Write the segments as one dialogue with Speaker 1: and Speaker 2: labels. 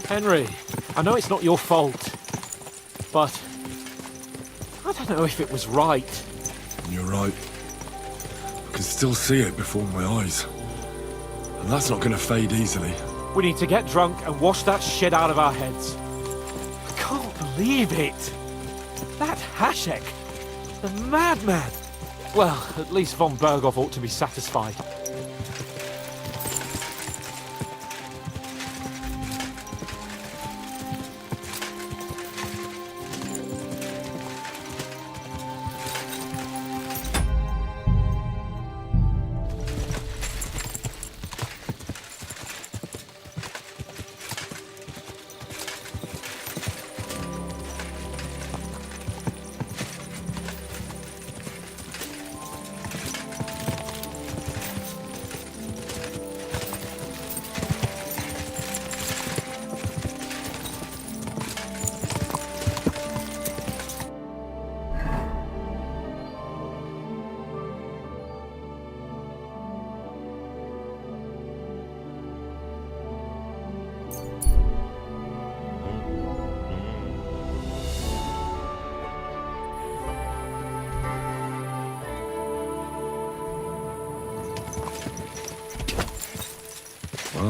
Speaker 1: Henry, I know it's not your fault, but I don't know if it was right.
Speaker 2: You're right. I can still see it before my eyes. And that's not gonna fade easily.
Speaker 1: We need to get drunk and wash that shit out of our heads. I can't believe it. That Hasek, the madman. Well, at least von Berghoff ought to be satisfied.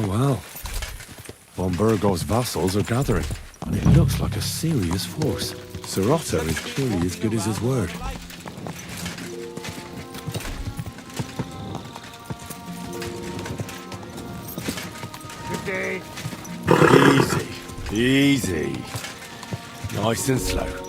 Speaker 2: Well. Von Bergoff's vassals are gathering, and it looks like a serious force. Sir Otto is clearly as good as his word.
Speaker 3: Good day.
Speaker 2: Easy. Nice and slow.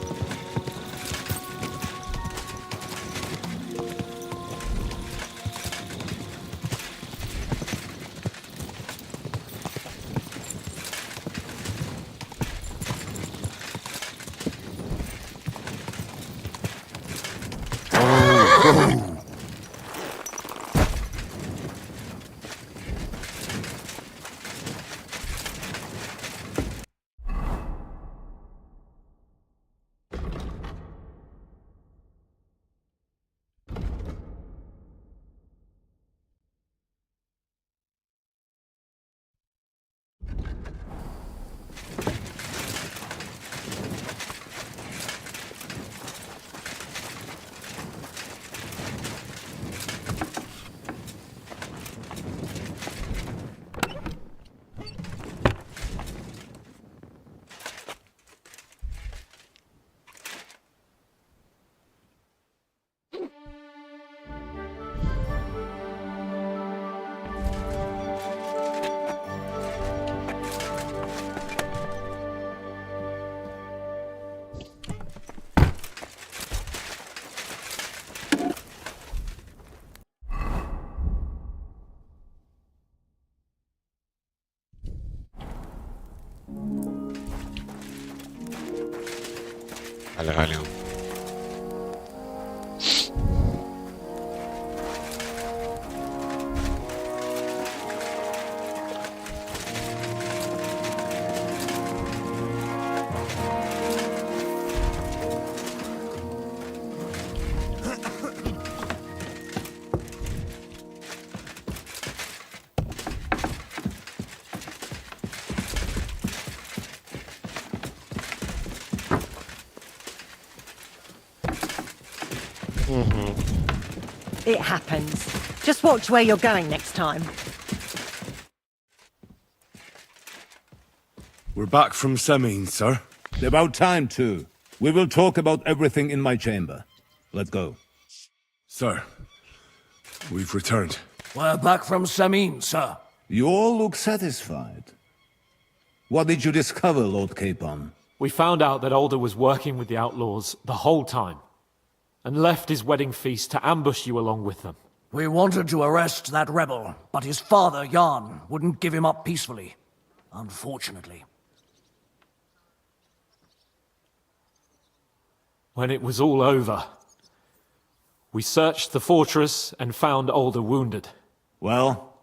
Speaker 4: على غاليهم.
Speaker 5: It happens. Just watch where you're going next time.
Speaker 2: We're back from Semine, sir.
Speaker 6: About time, too. We will talk about everything in my chamber. Let's go.
Speaker 2: Sir, we've returned.
Speaker 3: We're back from Semine, sir.
Speaker 6: You all look satisfied. What did you discover, Lord Capon?
Speaker 1: We found out that Alder was working with the outlaws the whole time, and left his wedding feast to ambush you along with them.
Speaker 3: We wanted to arrest that rebel, but his father, Jan, wouldn't give him up peacefully. Unfortunately.
Speaker 1: When it was all over, we searched the fortress and found Alder wounded.
Speaker 6: Well,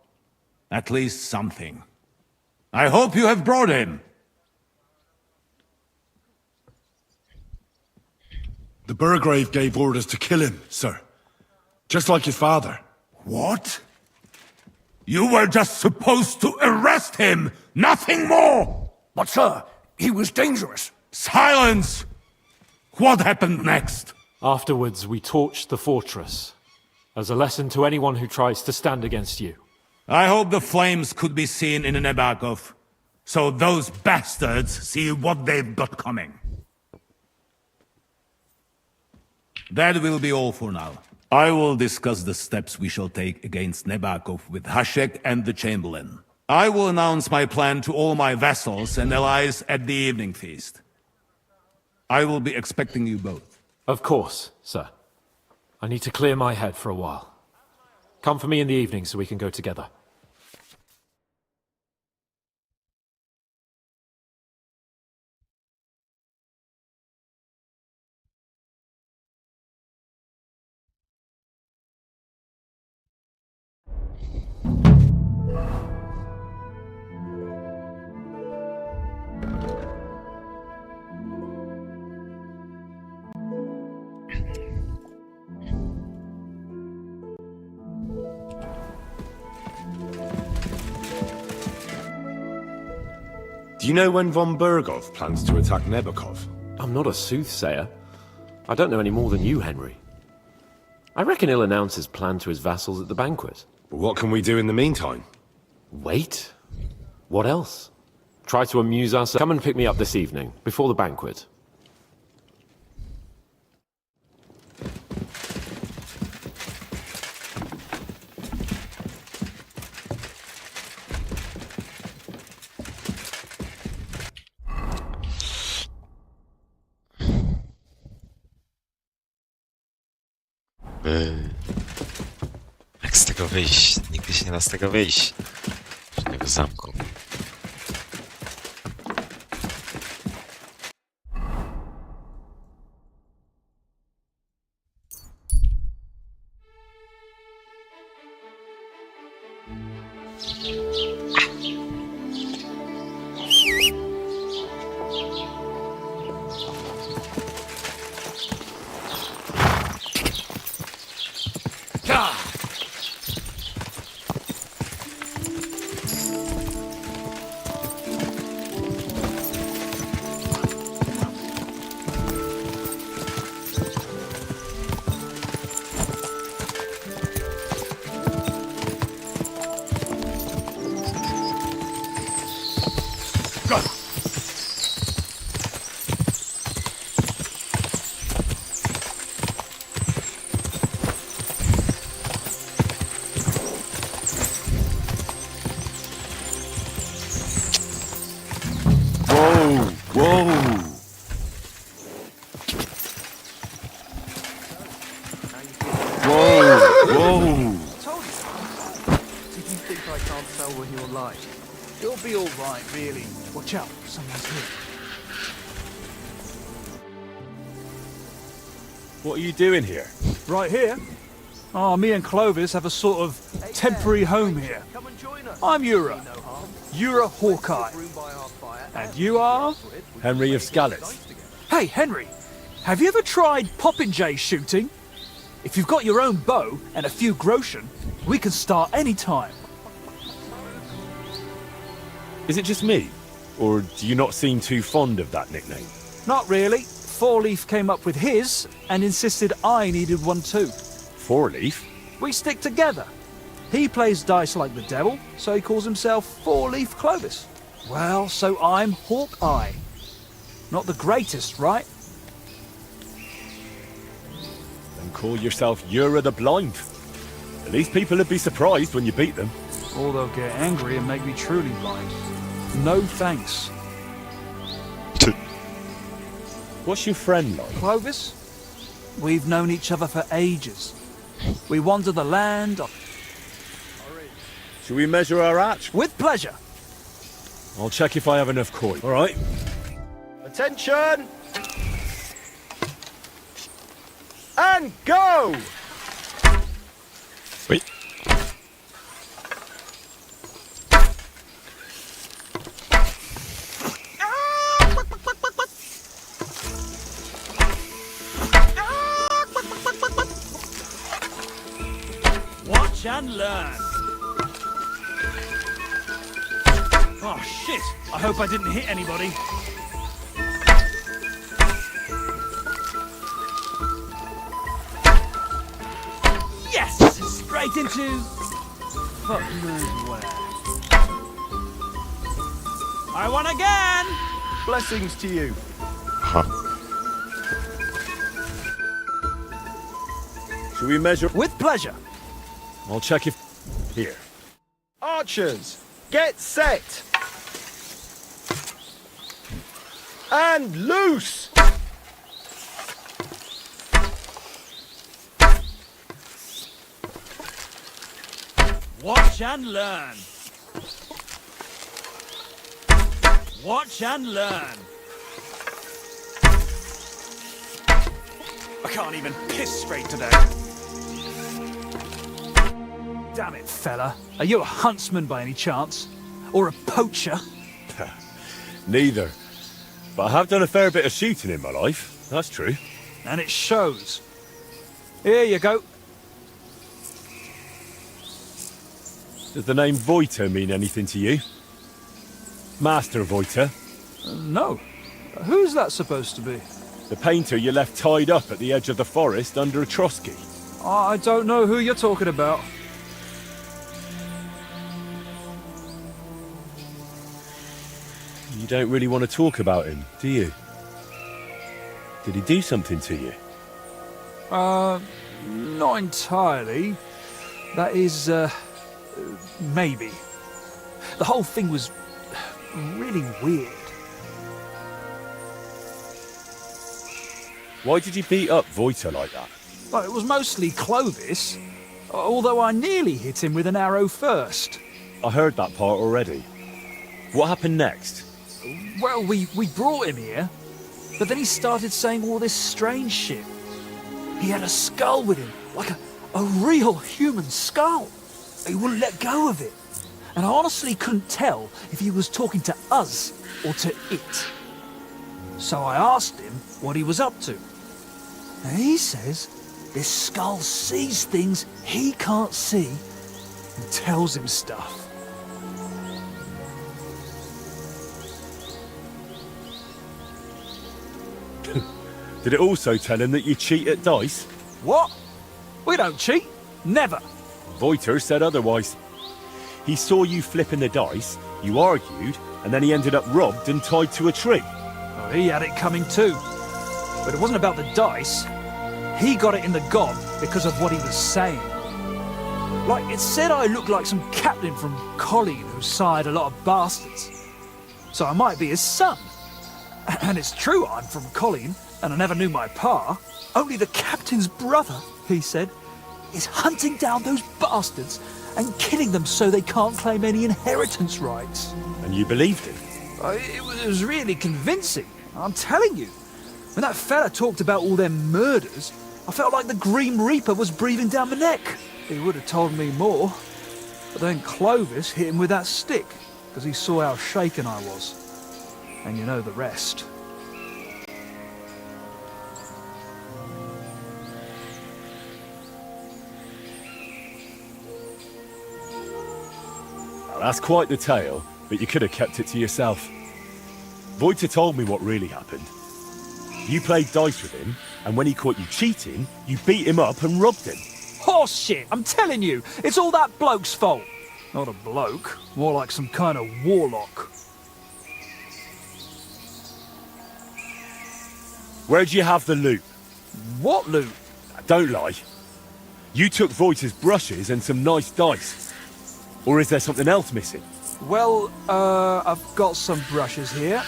Speaker 6: at least something. I hope you have brought him.
Speaker 2: The Burgrave gave orders to kill him, sir. Just like his father.
Speaker 6: What? You were just supposed to arrest him, nothing more!
Speaker 3: But sir, he was dangerous.
Speaker 6: Silence! What happened next?
Speaker 1: Afterwards, we torched the fortress, as a lesson to anyone who tries to stand against you.
Speaker 6: I hope the flames could be seen in Nebakov, so those bastards see what they've got coming. That will be all for now. I will discuss the steps we shall take against Nebakov with Hashek and the Chamberlain. I will announce my plan to all my vassals and allies at the evening feast. I will be expecting you both.
Speaker 1: Of course, sir. I need to clear my head for a while. Come for me in the evening so we can go together.
Speaker 2: Do you know when von Bergov plans to attack Nebakov?
Speaker 4: I'm not a soothsayer. I don't know any more than you, Henry. I reckon he'll announce his plan to his vassals at the banquet.
Speaker 2: What can we do in the meantime?
Speaker 4: Wait? What else? Try to amuse us. Come and pick me up this evening, before the banquet.
Speaker 7: Jak z tego wyjść? Nigdy się nie da z tego wyjść. Z tego zamku.
Speaker 3: You'll be all right, really. Watch out, someone's here.
Speaker 2: What are you doing here?
Speaker 8: Right here? Oh, me and Clovis have a sort of temporary home here. I'm Ura. Ura Hawkeye. And you are?
Speaker 2: Henry of Skalitz.
Speaker 8: Hey, Henry. Have you ever tried popinjay shooting? If you've got your own bow and a few groschen, we can start any time.
Speaker 2: Is it just me? Or do you not seem too fond of that nickname?
Speaker 8: Not really. Four Leaf came up with his and insisted I needed one too.
Speaker 2: Four Leaf?
Speaker 8: We stick together. He plays dice like the devil, so he calls himself Four Leaf Clovis. Well, so I'm Hawkeye. Not the greatest, right?
Speaker 2: Then call yourself Ura the Blind. At least people would be surprised when you beat them.
Speaker 8: Or they'll get angry and make me truly blind. No thanks.
Speaker 2: What's your friend like?
Speaker 8: Clovis? We've known each other for ages. We wander the land
Speaker 2: Should we measure our hatch?
Speaker 8: with pleasure.
Speaker 2: I'll check if I have enough koi. All right.
Speaker 9: Attention! And go!
Speaker 7: Wait.
Speaker 8: Watch and learn. Oh, shit! I hope I didn't hit anybody. Yes! Straight into... fuck knows where. I won again!
Speaker 9: Blessings to you.
Speaker 7: Aha.
Speaker 2: Should we measure?
Speaker 8: With pleasure.
Speaker 2: I'll check if... Here.
Speaker 9: Archers, get set. And loose.
Speaker 8: Watch and learn. Watch and learn. I can't even piss straight today. Damn it, fella. Are you a huntsman by any chance? Or a poacher?
Speaker 2: Neither. But I have done a fair bit of shooting in my life. That's true.
Speaker 8: And it shows. Here you go.
Speaker 2: Does the name Voiter mean anything to you? Master Voiter?
Speaker 8: No. Who's that supposed to be?
Speaker 2: The painter you left tied up at the edge of the forest under a Trotsky.
Speaker 8: I don't know who you're talking about.
Speaker 2: You don't really want to talk about him, do you? Did he do something to you?
Speaker 8: Not entirely. That is, maybe. The whole thing was really weird.
Speaker 2: Why did you beat up Voiter like that?
Speaker 8: Well, it was mostly Clovis, although I nearly hit him with an arrow first.
Speaker 2: I heard that part already. What happened next?
Speaker 8: Well, we brought him here, but then he started saying all this strange shit. He had a skull with him, like a real human skull. He wouldn't let go of it. And I honestly couldn't tell if he was talking to us or to it. So I asked him what he was up to. And he says this skull sees things he can't see and tells him stuff.
Speaker 2: Did it also tell him that you cheat at dice?
Speaker 8: What? We don't cheat. Never.
Speaker 2: Voiter said otherwise. He saw you flipping the dice, you argued, and then he ended up robbed and tied to a tree.
Speaker 8: Oh, he had it coming too. But it wasn't about the dice. He got it in the gob because of what he was saying. Like, it said I looked like some captain from Colleen who sired a lot of bastards. So I might be his son. And it's true I'm from Colleen, and I never knew my pa. Only the captain's brother, he said, is hunting down those bastards and killing them so they can't claim any inheritance rights.
Speaker 2: And you believed him?
Speaker 8: It was really convincing, I'm telling you. When that fella talked about all them murders, I felt like the Green Reaper was breathing down my neck. He would have told me more. But then Clovis hit him with that stick, because he saw how shaken I was. And you know the rest.
Speaker 2: Well, that's quite the tale, but you could have kept it to yourself. Voiter told me what really happened. You played dice with him, and when he caught you cheating, you beat him up and robbed him.
Speaker 8: Horse shit, I'm telling you, it's all that bloke's fault. Not a bloke, more like some kind of warlock.
Speaker 2: Where'd you have the loot?
Speaker 8: What loot?
Speaker 2: Don't lie. You took Voiter's brushes and some nice dice. Or is there something else missing?
Speaker 8: Well, I've got some brushes here,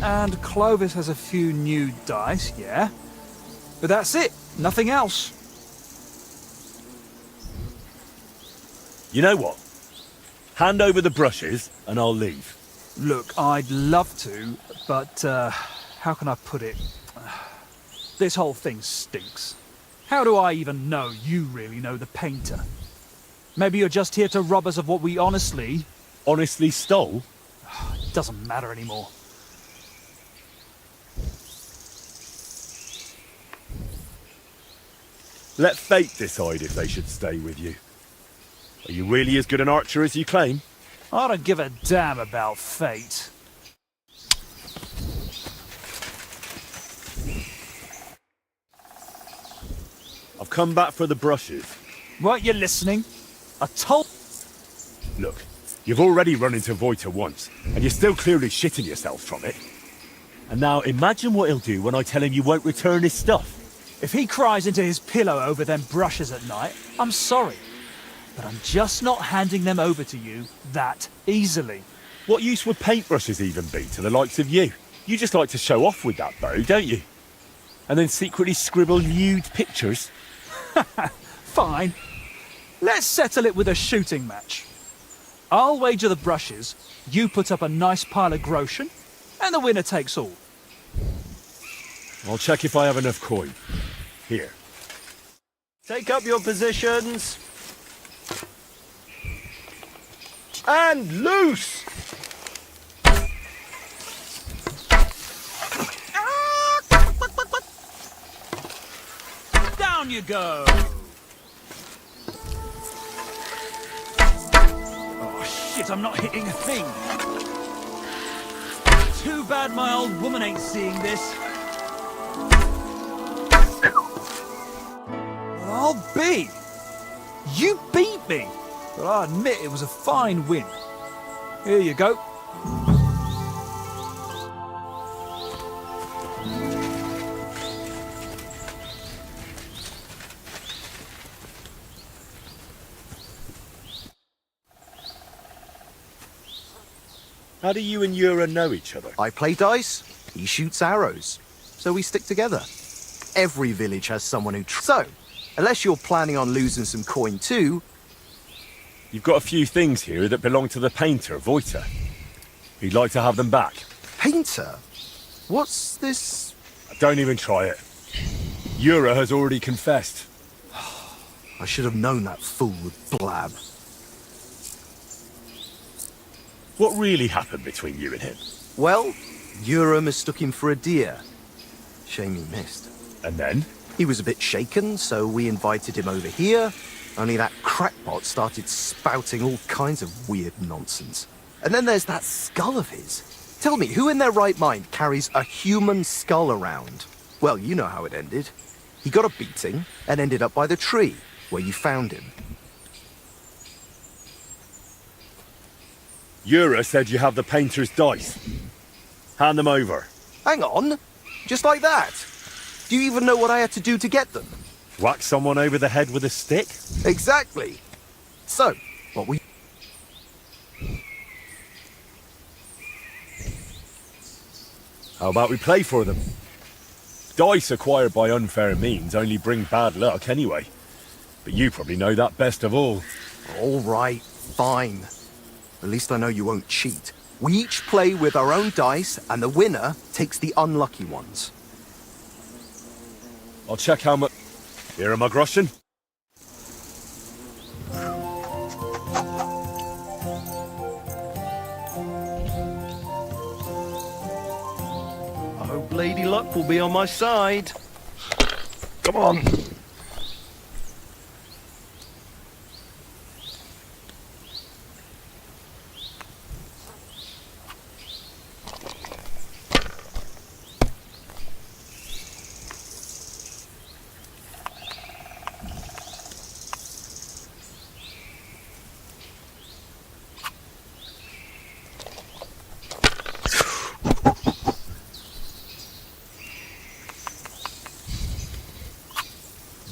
Speaker 8: and Clovis has a few new dice, yeah. But that's it, nothing else.
Speaker 2: You know what? Hand over the brushes and I'll leave.
Speaker 8: Look, I'd love to, but, how can I put it? This whole thing stinks. How do I even know you really know the painter? Maybe you're just here to rob us of what we honestly
Speaker 2: stole?
Speaker 8: It doesn't matter anymore.
Speaker 2: Let fate decide if they should stay with you. Are you really as good an archer as you claim?
Speaker 8: I don't give a damn about fate.
Speaker 2: I've come back for the brushes.
Speaker 8: Weren't you listening? I told...
Speaker 2: Look, you've already run into Voita once, and you're still clearly shitting yourself from it. And now imagine what he'll do when I tell him you won't return his stuff.
Speaker 8: If he cries into his pillow over them brushes at night, I'm sorry. But I'm just not handing them over to you that easily.
Speaker 2: What use would paintbrushes even be to the likes of you? You just like to show off with that bow, don't you? And then secretly scribble nude pictures.
Speaker 8: Fine. Let's settle it with a shooting match. I'll wager the brushes, you put up a nice pile of groschen, and the winner takes all.
Speaker 2: I'll check if I have enough coin. Here.
Speaker 9: Take up your positions. And loose!
Speaker 8: Down you go! Oh shit, I'm not hitting a thing. Too bad my old woman ain't seeing this. I'll be. You beat me. But I admit it was a fine win. Here you go.
Speaker 2: How do you and Yura know each other?
Speaker 10: I play dice, he shoots arrows, so we stick together. Every village has someone who... So, unless you're planning on losing some coin too...
Speaker 2: You've got a few things here that belong to the painter, Voita. He'd like to have them back.
Speaker 10: Painter? What's this...
Speaker 2: Don't even try it. Yura has already confessed.
Speaker 10: I should have known that fool would blab.
Speaker 2: What really happened between you and him?
Speaker 10: Well, Yura mistook him for a deer. Shame he missed.
Speaker 2: And then?
Speaker 10: He was a bit shaken, so we invited him over here. Only that crackpot started spouting all kinds of weird nonsense. And then there's that skull of his. Tell me, who in their right mind carries a human skull around? Well, you know how it ended. He got a beating and ended up by the tree, where you found him.
Speaker 2: Yura said you have the painter's dice. Hand them over.
Speaker 10: Hang on. Just like that. Do you even know what I had to do to get them?
Speaker 2: Whack someone over the head with a stick?
Speaker 10: Exactly. So, what we...
Speaker 2: How about we play for them? Dice acquired by unfair means only bring bad luck anyway. But you probably know that best of all.
Speaker 10: All right, fine. At least I know you won't cheat. We each play with our own dice, and the winner takes the unlucky ones.
Speaker 2: I'll check how much... Here are my groschen.
Speaker 9: I hope Lady Luck will be on my side.
Speaker 2: Come on.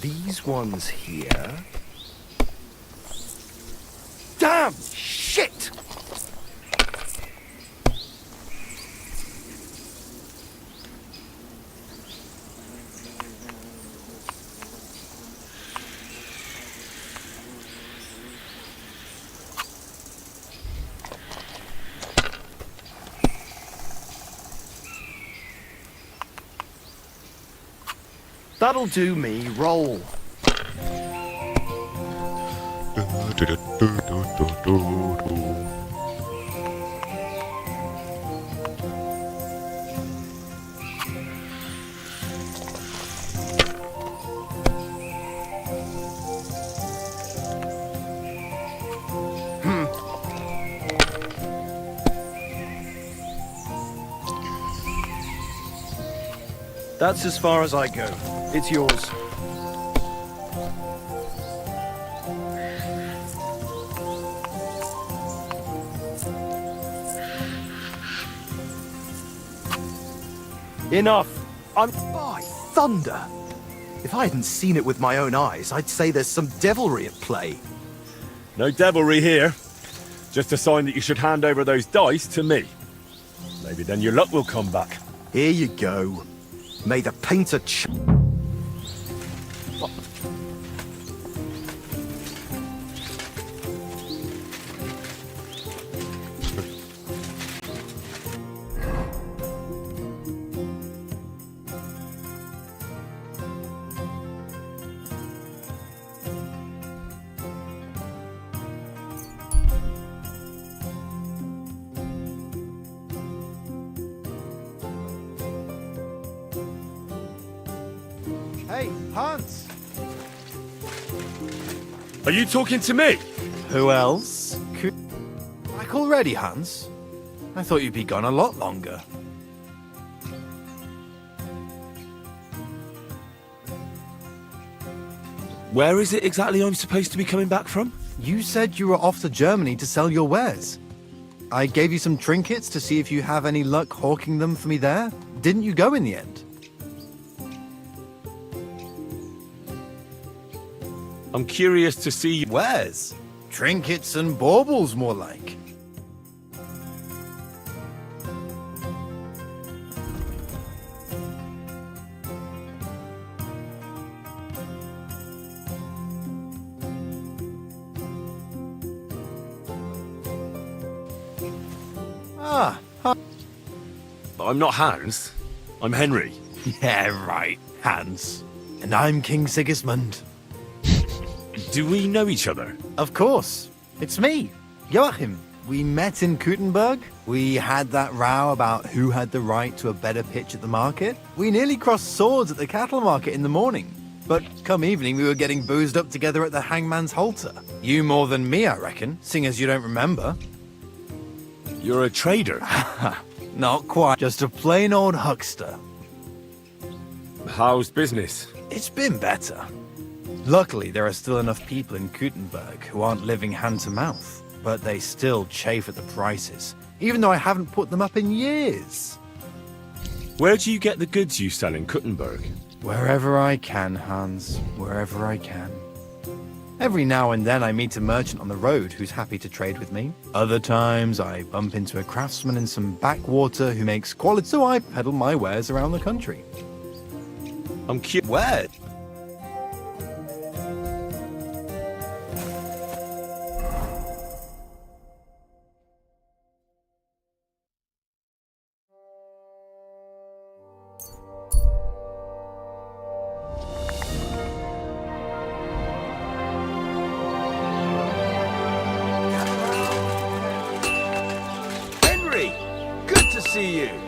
Speaker 10: These ones here... Damn! Shit!
Speaker 9: That'll do me. Roll. That's as far as I go. It's yours. Enough!
Speaker 10: By thunder! If I hadn't seen it with my own eyes, I'd say there's some devilry at play.
Speaker 2: No devilry here. Just a sign that you should hand over those dice to me. Maybe then your luck will come back.
Speaker 10: Here you go. May the painter
Speaker 11: Hey, Hans!
Speaker 2: Are you talking to me?
Speaker 11: Who else? Back already, Hans? I thought you'd be gone a lot longer.
Speaker 2: Where is it exactly I'm supposed to be coming back from?
Speaker 11: You said you were off to Germany to sell your wares. I gave you some trinkets to see if you have any luck hawking them for me there. Didn't you go in the end?
Speaker 2: I'm curious to see...
Speaker 11: Wares? Trinkets and baubles, more like. Ah,
Speaker 2: I'm not Hans. I'm Henry.
Speaker 11: yeah, right, Hans. And I'm King Sigismund.
Speaker 2: Do we know each other?
Speaker 11: Of course. It's me, Joachim. We met in Kuttenberg. We had that row about who had the right to a better pitch at the market. We nearly crossed swords at the cattle market in the morning. But come evening, we were getting boozed up together at the hangman's halter. You more than me, I reckon, seeing as you don't remember.
Speaker 2: You're a trader.
Speaker 11: Not quite. Just a plain old huckster.
Speaker 2: How's business?
Speaker 11: It's been better. Luckily, there are still enough people in Kuttenberg who aren't living hand to mouth, but they still chafe at the prices, even though I haven't put them up in years.
Speaker 2: Where do you get the goods you sell in Kuttenberg?
Speaker 11: Wherever I can, Hans. Wherever I can. Every now and then I meet a merchant on the road who's happy to trade with me. Other times I bump into a craftsman in some backwater who makes quality, so I peddle my wares around the country.
Speaker 2: I'm curious.
Speaker 11: Where?
Speaker 9: Good to see you.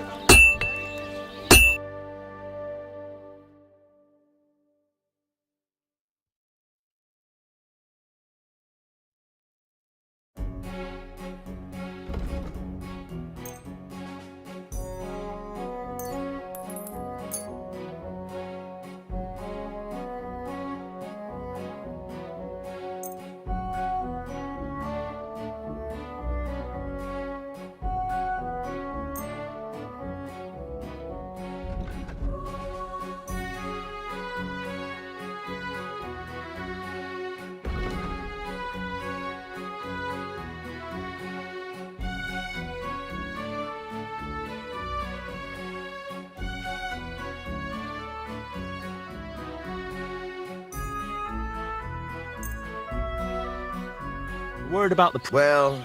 Speaker 2: Word about the...
Speaker 12: Well...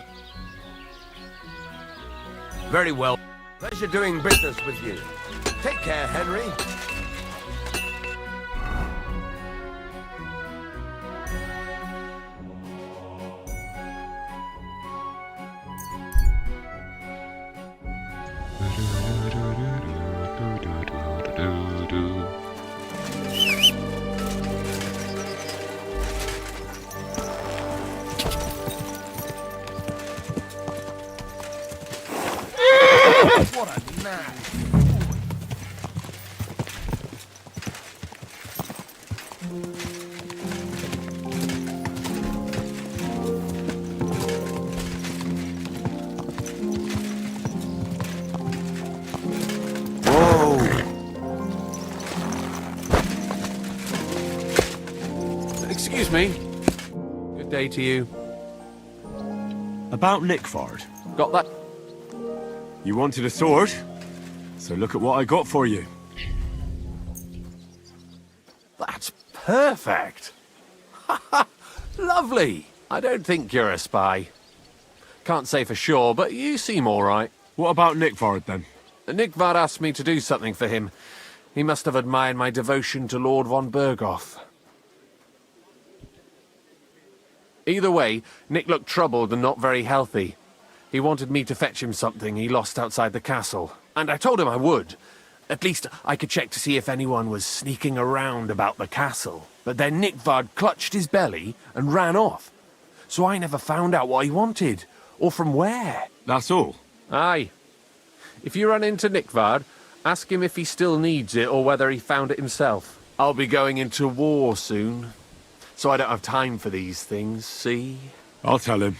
Speaker 12: Very well. Pleasure doing business with you. Take care, Henry.
Speaker 9: What a man.
Speaker 2: Whoa!
Speaker 12: Excuse me. Good day to you.
Speaker 2: About Nickford.
Speaker 12: Got that?
Speaker 2: You wanted a sword? So look at what I got for you.
Speaker 12: That's perfect. Lovely. I don't think you're a spy. Can't say for sure, but you seem all right.
Speaker 2: What about Nickford, then?
Speaker 12: Iuvat asked me to do something for him. He must have admired my devotion to Lord von Berghoff. Either way, Nick looked troubled and not very healthy. He wanted me to fetch him something he lost outside the castle, and I told him I would. At least I could check to see if anyone was sneaking around about the castle. But then Nickford clutched his belly and ran off. So I never found out what he wanted, or from where.
Speaker 2: That's all?
Speaker 12: Aye. If you run into Nickford, ask him if he still needs it or whether he found it himself. I'll be going into war soon, so I don't have time for these things, see?
Speaker 2: I'll tell him.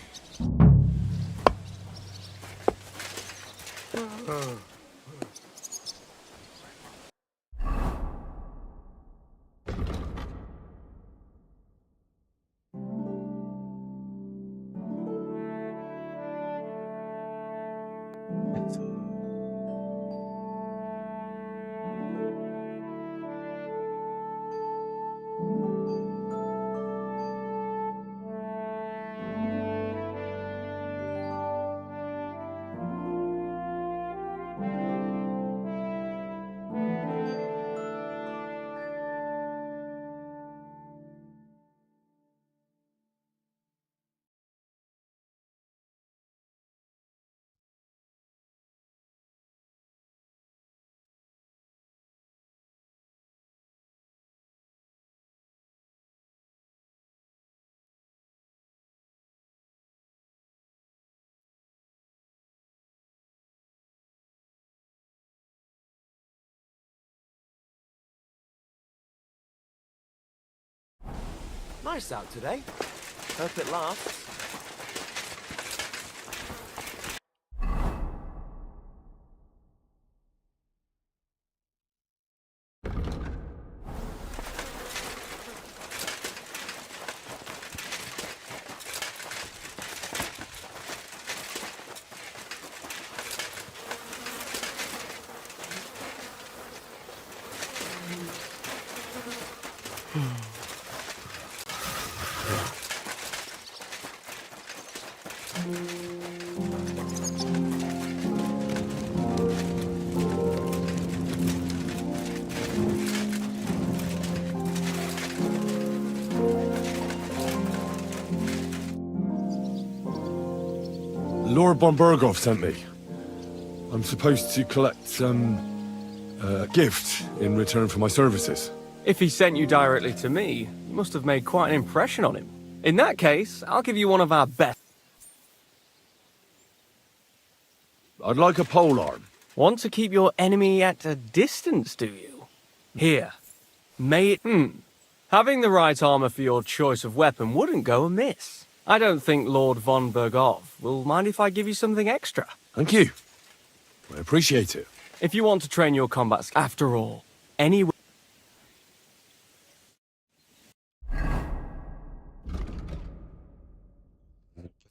Speaker 10: Nice out today. Hope it lasts.
Speaker 2: Lord von Berghoff sent me. I'm supposed to collect, a gift in return for my services.
Speaker 13: If he sent you directly to me, you must have made quite an impression on him. In that case, I'll give you one of our best.
Speaker 2: I'd like a polearm.
Speaker 13: Want to keep your enemy at a distance, do you? Here. May it... Having the right armor for your choice of weapon wouldn't go amiss. I don't think Lord von Berghoff will mind if I give you something extra.
Speaker 2: Thank you. I appreciate it.
Speaker 13: If you want to train your combat skills, after all, any...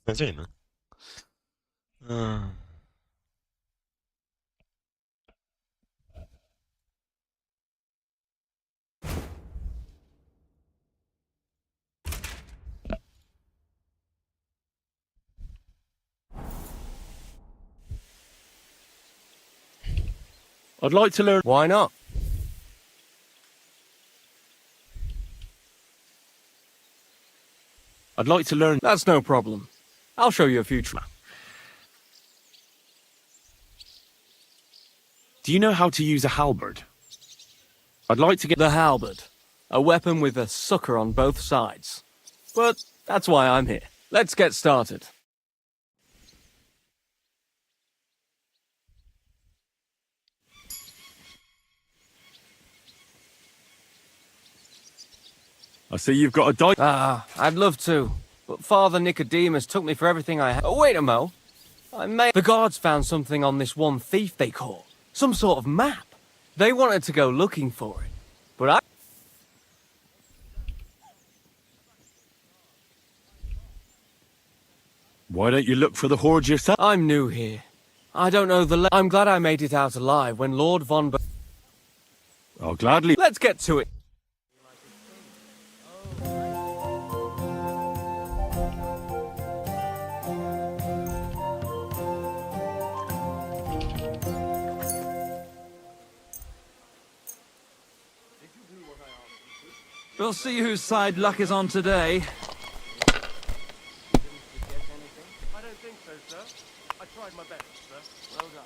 Speaker 7: Beznadziejne.
Speaker 2: I'd like to learn...
Speaker 13: Why not?
Speaker 2: I'd like to learn...
Speaker 13: That's no problem. I'll show you a few
Speaker 2: Do you know how to use a halberd? I'd like to get...
Speaker 13: The halberd. A weapon with a sucker on both sides. But that's why I'm here. Let's get started.
Speaker 2: I see you've got a dice.
Speaker 13: Ah, I'd love to, but Father Nicodemus took me for everything I had. Oh, wait a mo. The guards found something on this one thief they caught. Some sort of map. They wanted to go looking for it, but I...
Speaker 2: Why don't you look for the hoard yourself?
Speaker 13: I'm new here. I don't know the... I'm glad I made it out alive when Lord von...
Speaker 2: I'll gladly...
Speaker 13: Let's get to it.
Speaker 8: We'll see whose side luck is on today.
Speaker 9: I don't think so, sir. I tried my best, sir. Well done.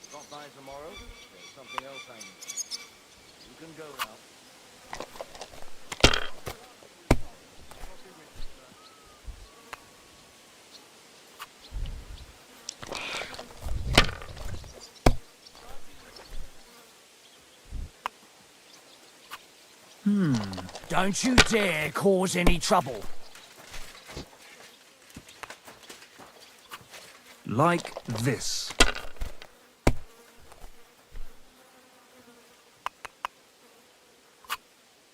Speaker 9: Drop by tomorrow. There's something else I need. You can go now.
Speaker 3: Don't you dare cause any trouble.
Speaker 8: Like this.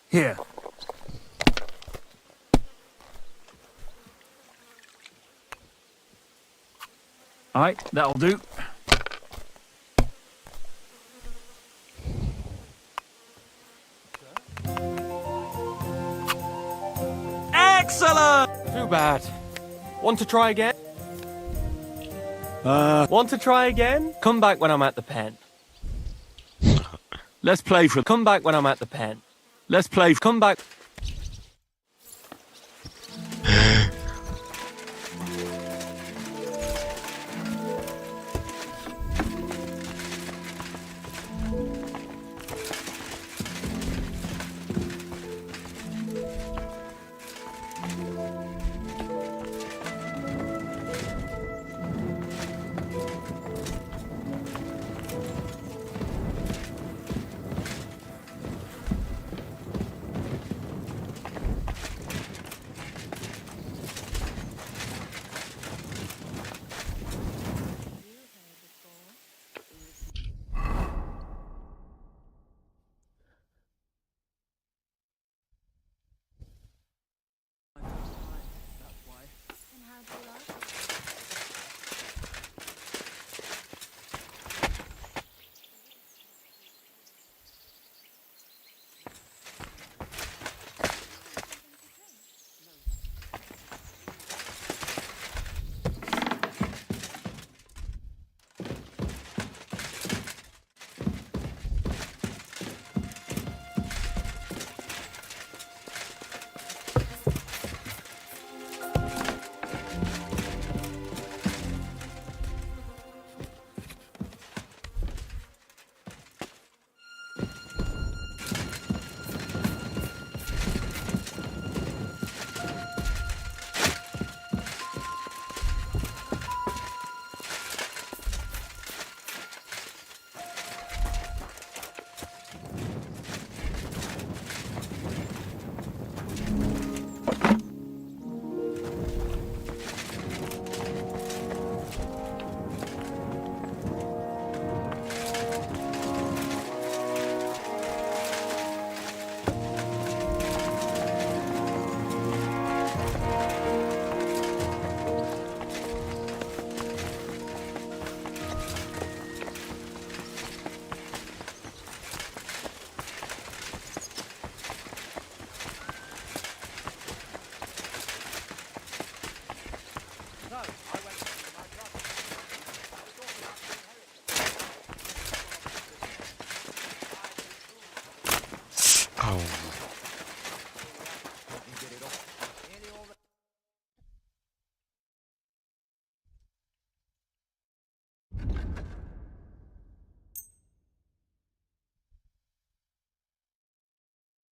Speaker 8: Here. Alright, that'll do. Excellent!
Speaker 13: Too bad. Want to try again? Want to try again? Come back when I'm at the pen.
Speaker 2: Let's play for...
Speaker 13: Come back when I'm at the pen.
Speaker 2: Let's play...
Speaker 13: Come back...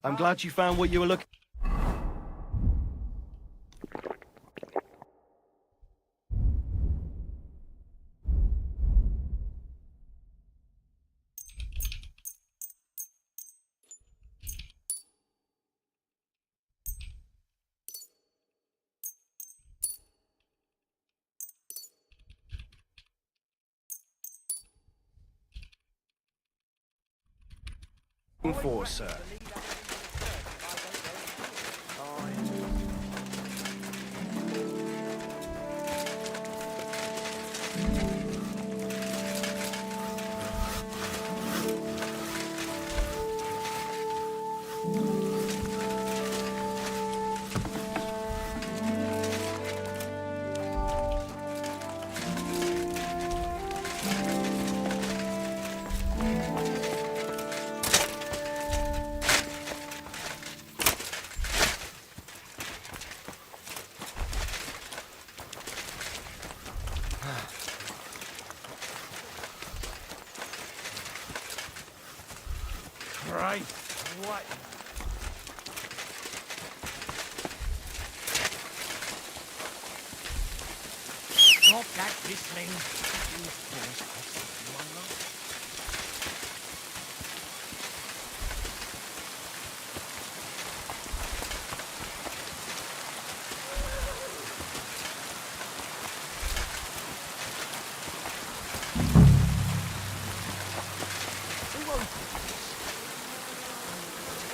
Speaker 9: I'm glad you found what you were looking...
Speaker 13: for, sir?
Speaker 9: Right. What? Stop that whistling.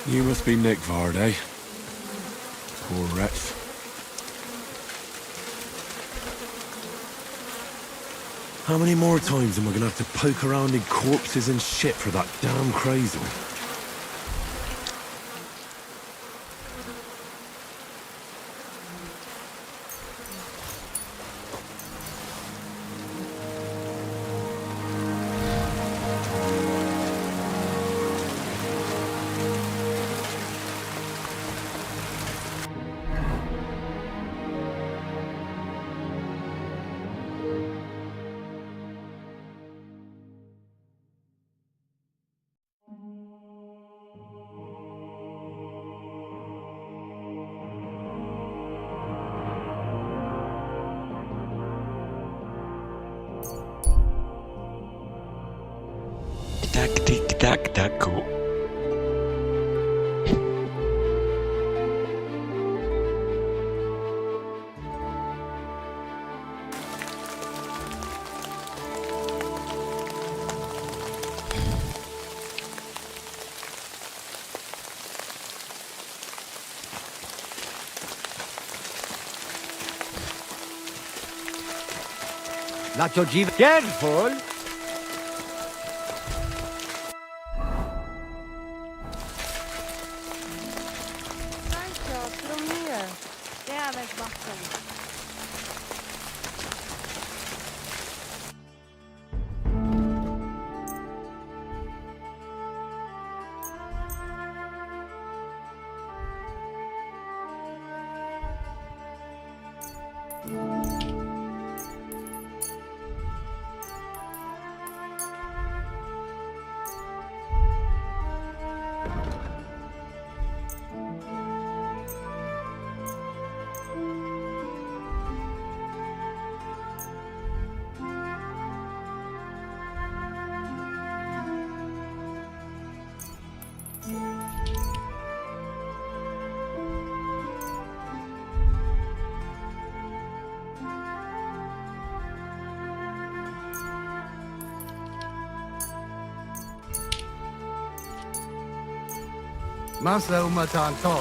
Speaker 2: You must be Nick Vard, eh? Poor wretch. How many more times am I gonna have to poke around in corpses and shit for that damn crazy?
Speaker 7: Tak, go.
Speaker 3: Not your jeep. Careful!
Speaker 11: Masla umatan to.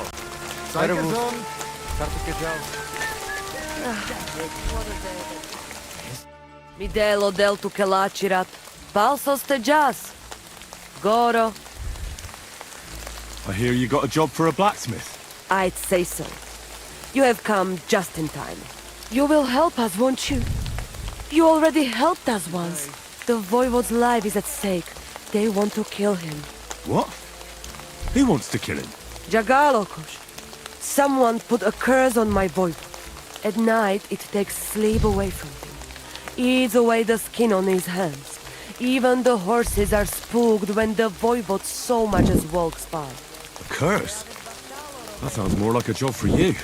Speaker 11: Saygazon.
Speaker 5: Midelo deltu kelačirat. Palsos te jas. Goro.
Speaker 2: I hear you got a job for a blacksmith.
Speaker 5: I'd say so. You have come just in time. You will help us, won't you? You already helped us once. The Voivode's life is at stake. They want to kill him.
Speaker 2: What? Who wants to kill him?
Speaker 5: Jagalokos. Someone put a curse on my Voivode. At night, it takes sleep away from him. Eats away the skin on his hands. Even the horses are spooked when the Voivode so much as walks by.
Speaker 2: A curse? That sounds more like a job for you.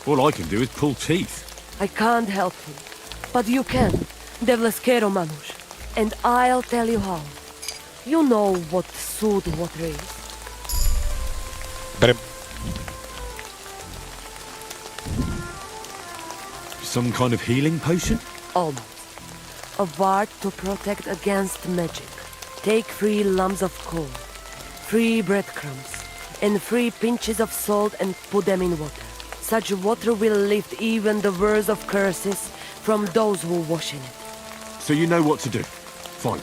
Speaker 2: All I can do is pull teeth.
Speaker 5: I can't help him. But you can. Devleskero Manush. And I'll tell you how. You know what sooth water is.
Speaker 2: Some kind of healing potion?
Speaker 5: Almost. A ward to protect against magic. Take 3 lumps of coal. 3 breadcrumbs, and 3 pinches of salt and put them in water. Such water will lift even the worst of curses from those who wash in it.
Speaker 2: So you know what to do. Fine.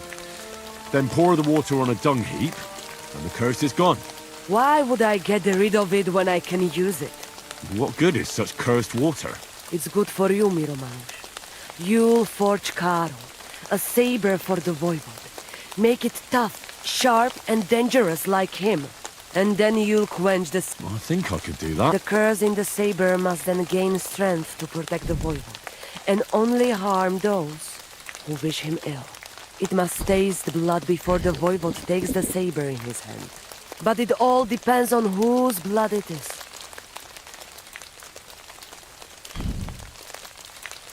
Speaker 2: Then pour the water on a dung heap, and the curse is gone.
Speaker 5: Why would I get rid of it when I can use it?
Speaker 2: What good is such cursed water?
Speaker 5: It's good for you, Miromanj. You'll forge Karo, a saber for the voivod. Make it tough, sharp, and dangerous like him. And then you'll quench the...
Speaker 2: I think I could do that.
Speaker 5: The curse in the saber must then gain strength to protect the voivod, and only harm those who wish him ill. It must taste blood before the voivod takes the saber in his hand. But it all depends on whose blood it is.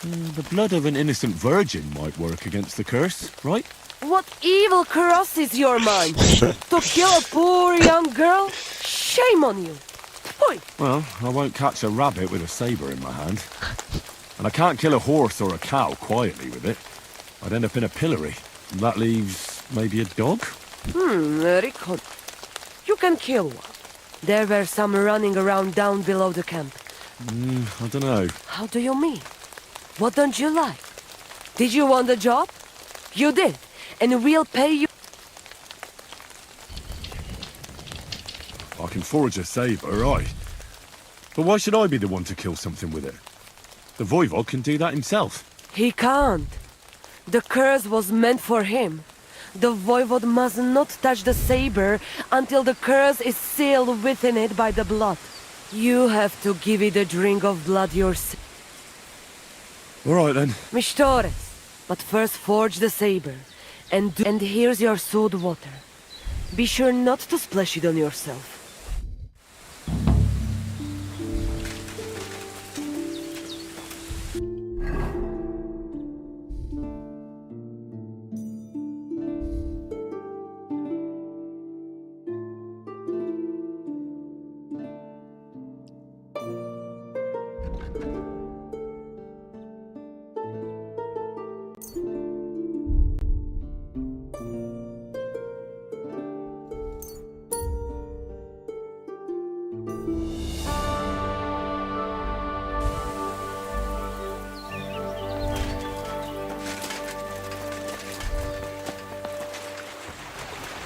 Speaker 2: The blood of an innocent virgin might work against the curse, right?
Speaker 5: What evil crosses your mind? To kill a poor young girl? Shame on you! Poi!
Speaker 2: Well, I won't catch a rabbit with a saber in my hand. And I can't kill a horse or a cow quietly with it. I'd end up in a pillory. And that leaves maybe a dog?
Speaker 5: Rickon. You can kill one. There were some running around down below the camp.
Speaker 2: I don't know.
Speaker 5: How do you mean? What don't you like? Did you want the job? You did. And we'll pay you.
Speaker 2: I can forge a saber, right? But why should I be the one to kill something with it? The voivod can do that himself.
Speaker 5: He can't. The curse was meant for him. The voivod must not touch the saber until the curse is sealed within it by the blood. You have to give it a drink of blood yourself.
Speaker 2: All right then.
Speaker 5: Mishtores. But first forge the saber. And here's your sewed water. Be sure not to splash it on yourself.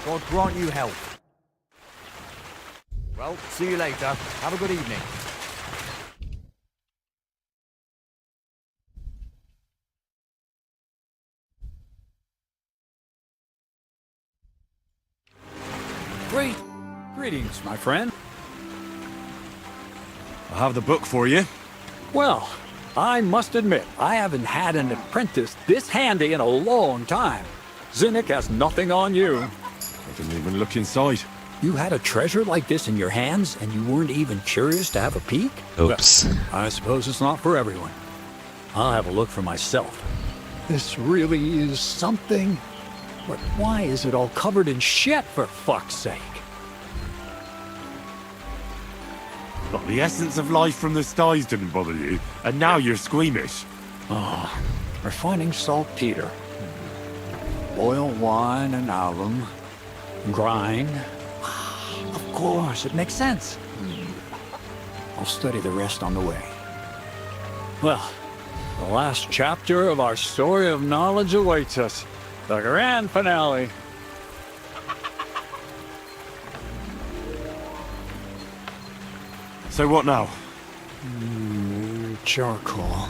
Speaker 11: God grant you health. Well, see you later. Have a good evening.
Speaker 8: Greetings, my friend.
Speaker 2: I have the book for you.
Speaker 8: Well, I must admit, I haven't had an apprentice this handy in a long time. Zinnik has nothing on you.
Speaker 2: I didn't even look inside.
Speaker 8: You had a treasure like this in your hands, and you weren't even curious to have a peek?
Speaker 7: Oops.
Speaker 8: Well, I suppose it's not for everyone. I'll have a look for myself. This really is something. But why is it all covered in shit, for fuck's sake?
Speaker 2: Not the essence of life from the skies didn't bother you, and now you're squeamish.
Speaker 8: Oh, refining saltpeter. Boil wine and alum. Grind. Of course, it makes sense. I'll study the rest on the way. Well, the last chapter of our story of knowledge awaits us. The grand finale.
Speaker 2: So what now?
Speaker 8: Charcoal.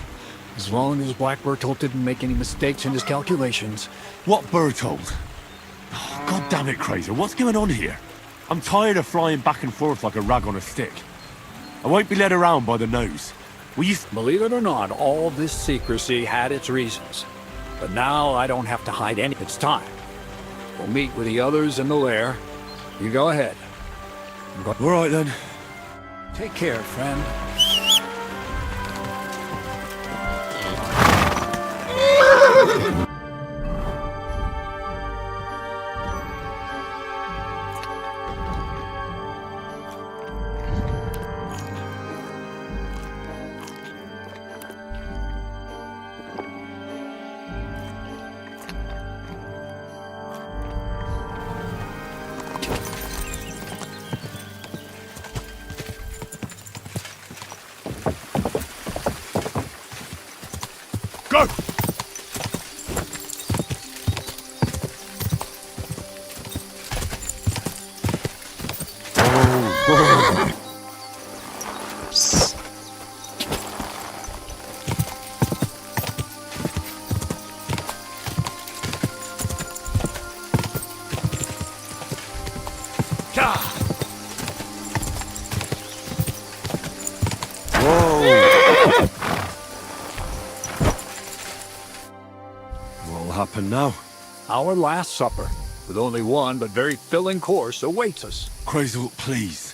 Speaker 8: As long as Black Bertolt didn't make any mistakes in his calculations.
Speaker 2: What Bertold? Oh, God damn it, Crazer, what's going on here? I'm tired of flying back and forth like a rag on a stick. I won't be led around by the nose. Will you...
Speaker 8: Believe it or not, all this secrecy had its reasons. But now I don't have to hide any. It's time. We'll meet with the others in the lair. You go ahead.
Speaker 2: All right, then.
Speaker 8: Take care, friend.
Speaker 7: Psst.
Speaker 2: What'll happen now?
Speaker 14: Our last supper, with only one but very filling course, awaits us.
Speaker 2: Crazel, please.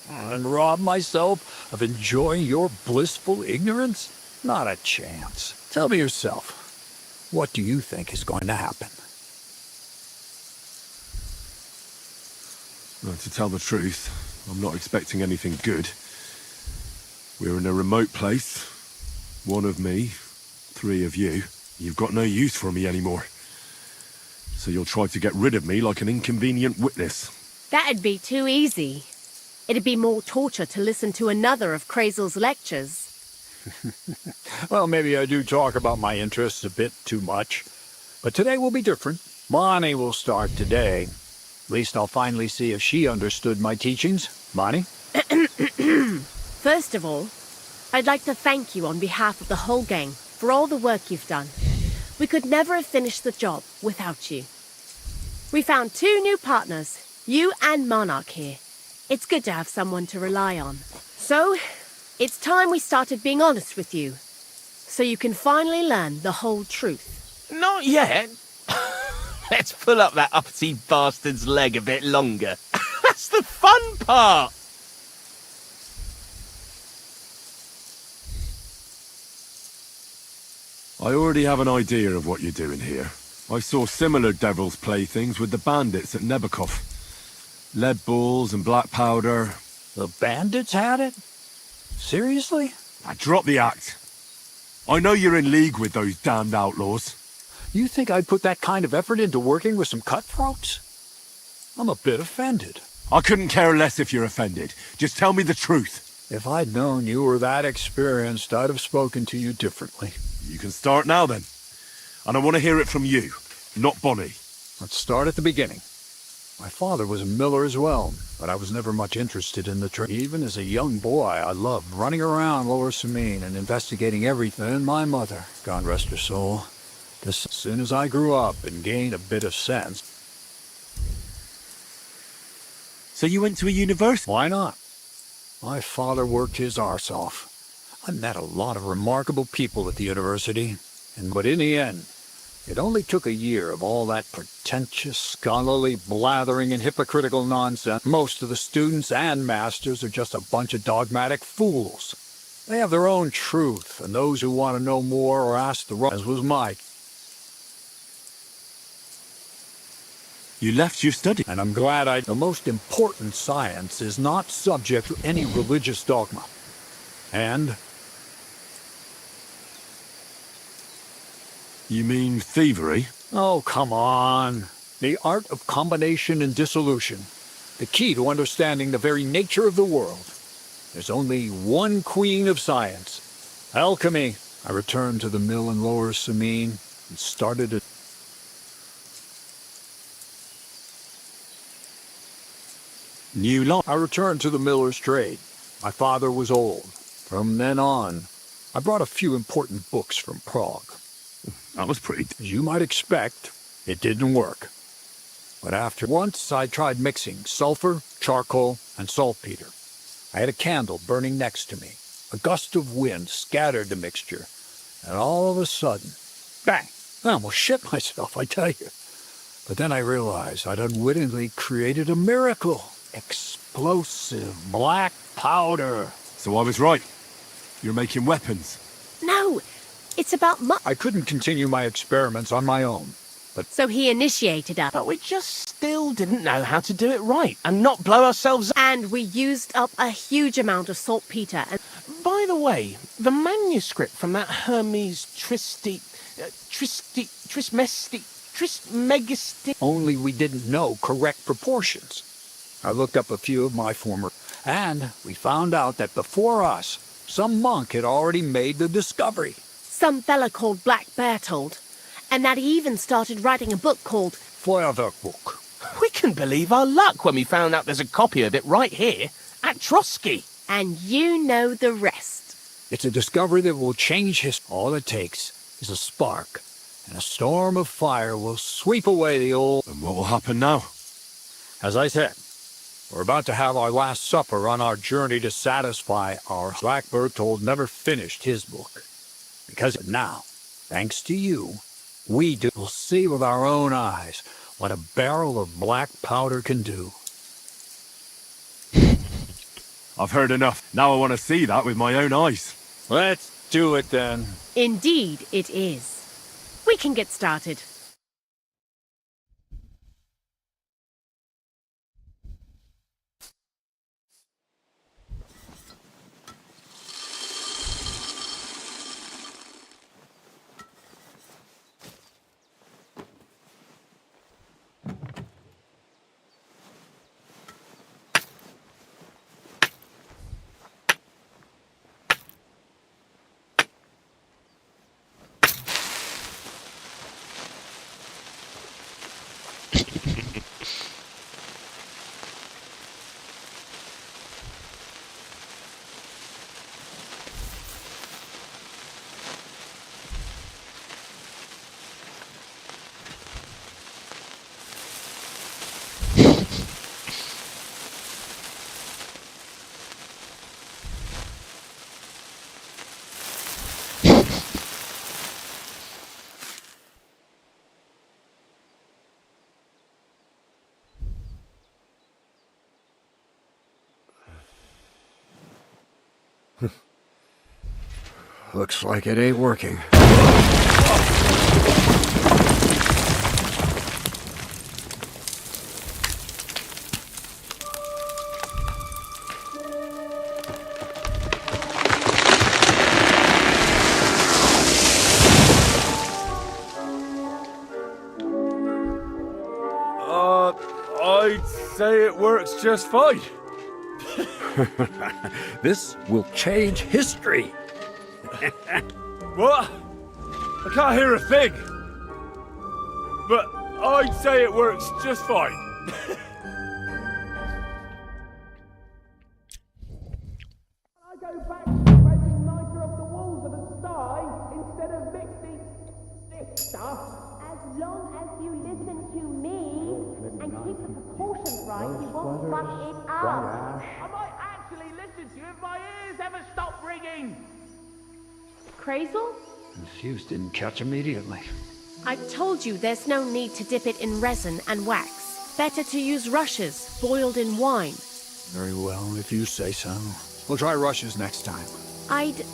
Speaker 14: And rob myself of enjoying your blissful ignorance? Not a chance. Tell me yourself, what do you think is going to happen?
Speaker 2: Well, to tell the truth, I'm not expecting anything good. We're in a remote place. One of me, 3 of you. You've got no use for me anymore. So you'll try to get rid of me like an inconvenient witness.
Speaker 15: That'd be too easy. It'd be more torture to listen to another of Crazel's lectures.
Speaker 14: Well, maybe I do talk about my interests a bit too much. But today will be different. Bonnie will start today. At least I'll finally see if she understood my teachings. Bonnie?
Speaker 15: First of all, I'd like to thank you on behalf of the whole gang for all the work you've done. We could never have finished the job without you. We found 2 new partners, you and Monarch here. It's good to have someone to rely on. So, it's time we started being honest with you, so you can finally learn the whole truth.
Speaker 16: Not yet. Let's pull up that uppity bastard's leg a bit longer. That's the fun part!
Speaker 2: I already have an idea of what you're doing here. I saw similar devil's playthings with the bandits at Nebakov. Lead balls and black powder.
Speaker 14: The bandits had it? Seriously?
Speaker 2: Drop the act. I know you're in league with those damned outlaws.
Speaker 14: You think I'd put that kind of effort into working with some cutthroats? I'm a bit offended.
Speaker 2: I couldn't care less if you're offended. Just tell me the truth.
Speaker 14: If I'd known you were that experienced, I'd have spoken to you differently.
Speaker 2: You can start now, then. And I want to hear it from you, not Bonnie.
Speaker 14: Let's start at the beginning. My father was a miller as well, but I was never much interested in the trade. Even as a young boy, I loved running around Lower Samine and investigating everything. And my mother, God rest her soul, just as soon as I grew up and gained a bit of sense.
Speaker 2: So you went to a university?
Speaker 14: Why not? My father worked his arse off. I met a lot of remarkable people at the university, but in the end, it only took a year of all that pretentious, scholarly blathering and hypocritical nonsense. Most of the students and masters are just a bunch of dogmatic fools. They have their own truth, and those who want to know more or ask the wrong, as was my.
Speaker 2: You left your study.
Speaker 14: And I'm glad I. The most important science is not subject to any religious dogma. And
Speaker 2: you mean thievery?
Speaker 14: Oh, come on. The art of combination and dissolution. The key to understanding the very nature of the world. There's only one queen of science. Alchemy. I returned to the mill in Lower Samine and started a...
Speaker 2: new life.
Speaker 14: I returned to the miller's trade. My father was old. From then on, I brought a few important books from Prague.
Speaker 2: That was pretty...
Speaker 14: As you might expect, it didn't work. But once I tried mixing sulfur, charcoal, and saltpeter. I had a candle burning next to me. A gust of wind scattered the mixture. And all of a sudden, bang! I almost shit myself, I tell you. But then I realized I'd unwittingly created a miracle. Explosive black powder.
Speaker 2: So I was right. You're making weapons.
Speaker 15: No, it's about
Speaker 14: I couldn't continue my experiments on my own. But
Speaker 15: so he initiated us.
Speaker 16: But we just still didn't know how to do it right and not blow ourselves up.
Speaker 15: And we used up a huge amount of saltpeter. And
Speaker 16: by the way, the manuscript from that Hermes Trismegistic...
Speaker 14: Only we didn't know correct proportions. I looked up a few of my former... And we found out that before us, some monk had already made the discovery.
Speaker 15: Some fella called Black Bear told. And that he even started writing a book called...
Speaker 14: Feuerwerkbuch.
Speaker 16: We couldn't believe our luck when we found out there's a copy of it right here at Trotsky.
Speaker 15: And you know the rest.
Speaker 14: It's a discovery that will change history. All it takes is a spark, and a storm of fire will sweep away the old...
Speaker 2: And what will happen now?
Speaker 14: As I said, we're about to have our last supper on our journey to satisfy our... Blackbird told never finished his book. Because now, thanks to you, we will see with our own eyes what a barrel of black powder can do.
Speaker 2: I've heard enough. Now I want to see that with my own eyes.
Speaker 14: Let's do it then.
Speaker 15: Indeed it is. We can get started.
Speaker 11: Looks like it ain't working.
Speaker 1: I'd say it works just fine.
Speaker 14: This will change history.
Speaker 1: What? I can't hear a thing. But I'd say it works just fine.
Speaker 9: I go back to scraping nicer off the walls of the sty instead of mixing this stuff.
Speaker 15: As long as you listen to me and keep the proportions right, you won't fuck it up.
Speaker 9: I might actually listen to you if my ears ever stop ringing.
Speaker 15: Crazel?
Speaker 14: The fuse didn't catch immediately.
Speaker 15: I told you there's no need to dip it in resin and wax. Better to use rushes boiled in wine.
Speaker 14: Very well, if you say so. We'll try rushes next time.
Speaker 15: I'd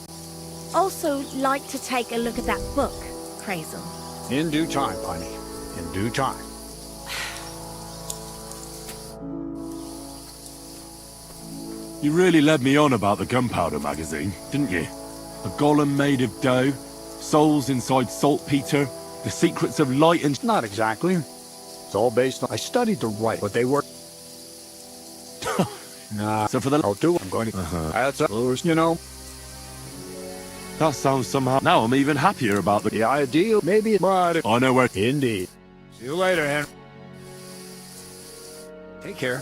Speaker 15: also like to take a look at that book, Crazel.
Speaker 14: In due time, Piney. In due time.
Speaker 2: You really led me on about the gunpowder magazine, didn't you? A golem made of dough, souls inside saltpeter, the secrets of light and...
Speaker 14: Not exactly. It's all based on... I studied to write, but they were... Nah.
Speaker 2: So for the...
Speaker 14: I'll do it. I'm going to... That's a... You know...
Speaker 2: That sounds somehow... Now I'm even happier about
Speaker 14: The ideal, maybe... But...
Speaker 2: I know where...
Speaker 14: Indeed. See you later, Henry. Take care.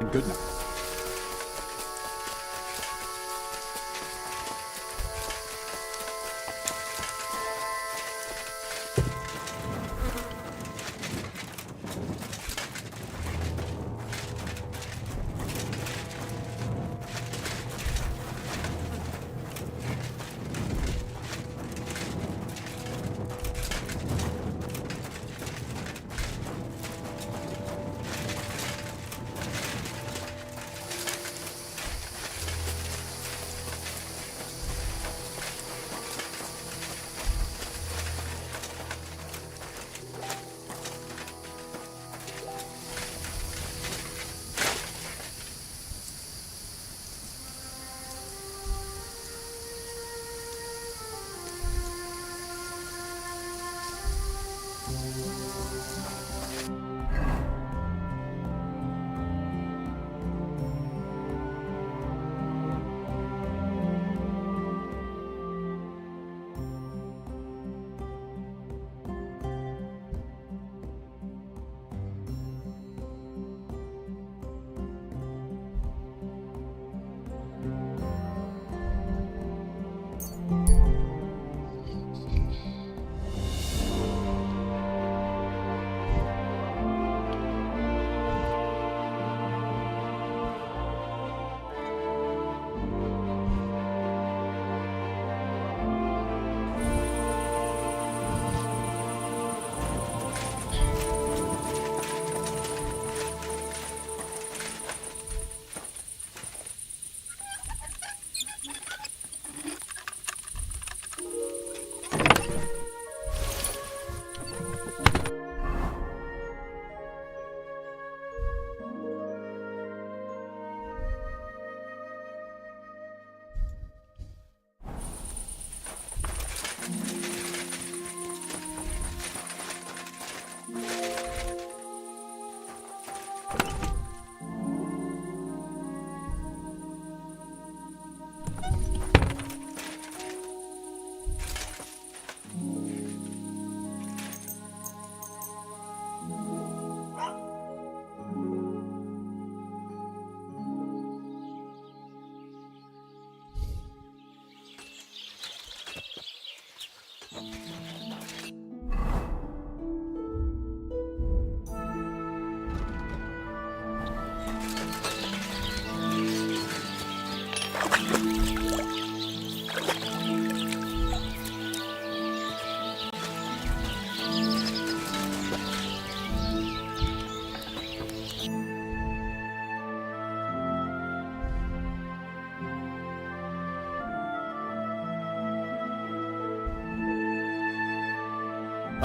Speaker 14: And good night.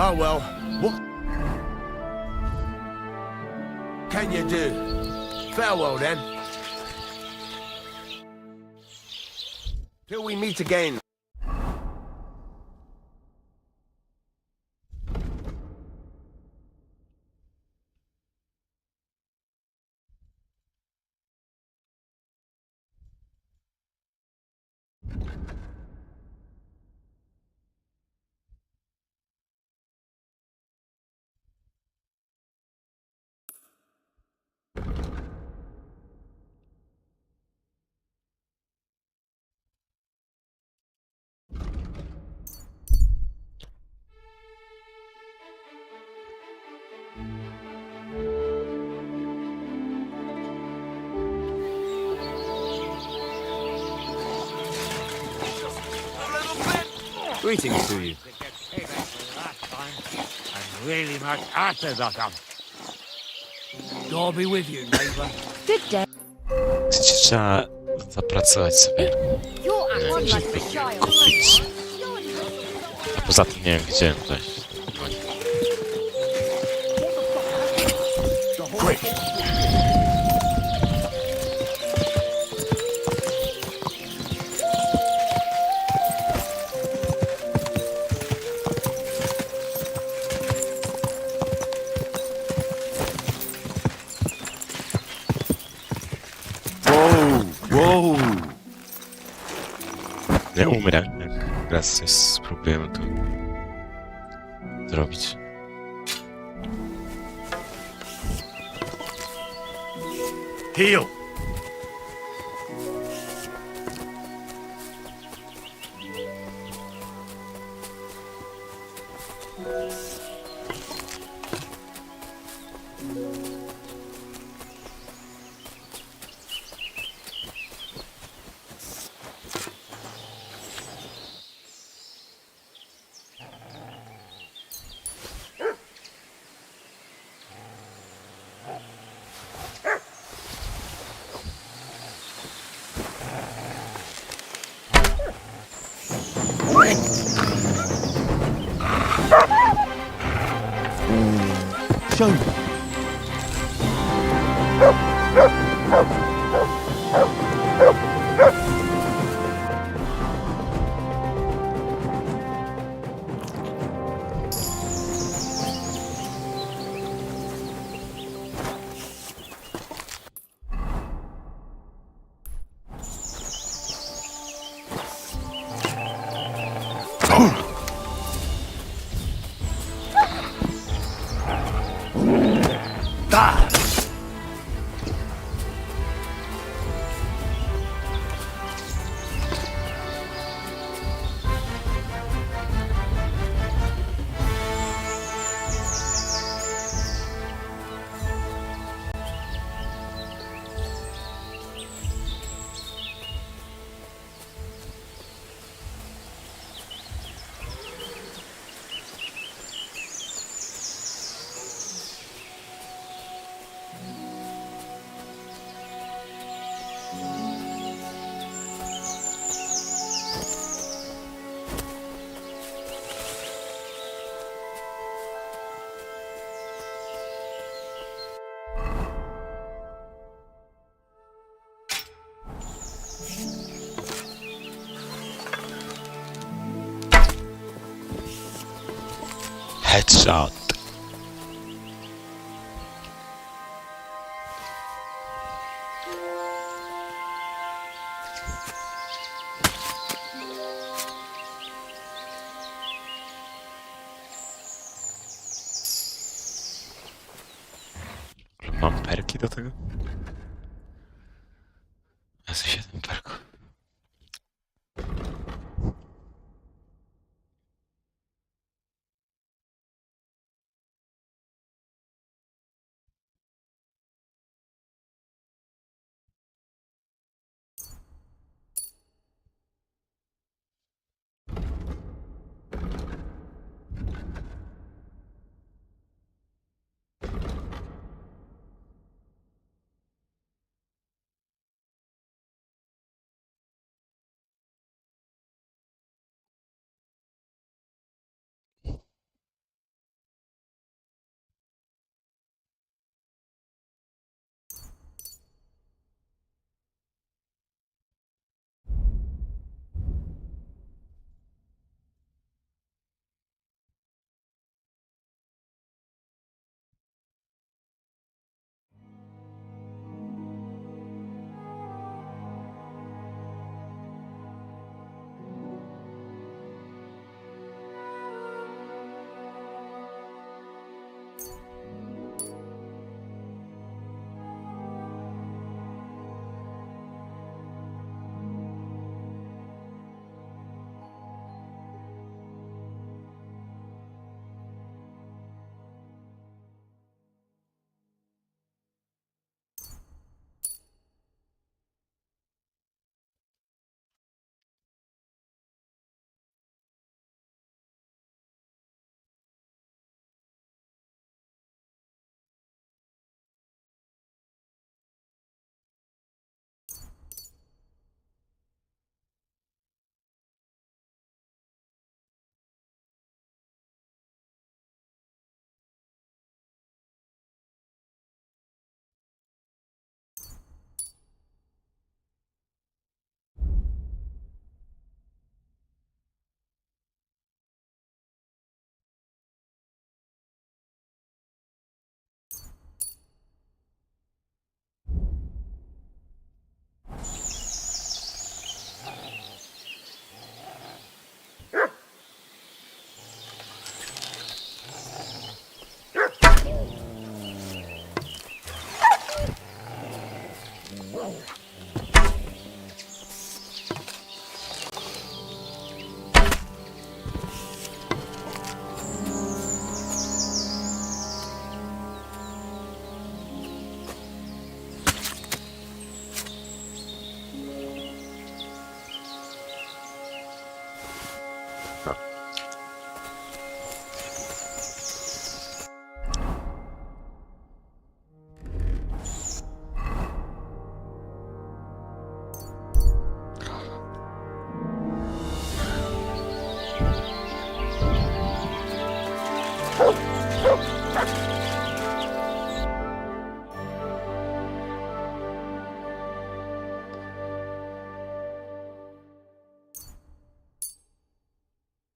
Speaker 9: Oh well, what can you do? Farewell then. Till we meet again.
Speaker 3: Greetings to you.
Speaker 9: I'm really much after that.
Speaker 3: God be with you, neighbor.
Speaker 15: Good day.
Speaker 7: Chcecie, trzeba zapracować sobie. Kupić. A poza tym nie wiem, gdzie wejść.
Speaker 2: Whoa!
Speaker 7: Ja umrę, jak raz coś spróbujemy tu zrobić.
Speaker 9: Heal.
Speaker 2: Show me.
Speaker 7: Headshot. Mam perki do tego? Jest 7 perków.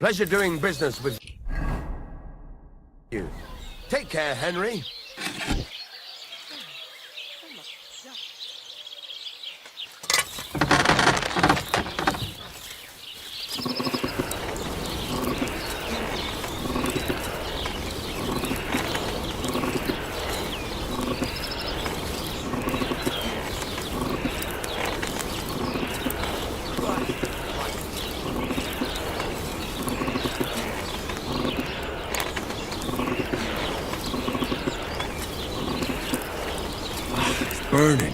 Speaker 9: Pleasure doing business with you. Take care, Henry.
Speaker 2: Burning.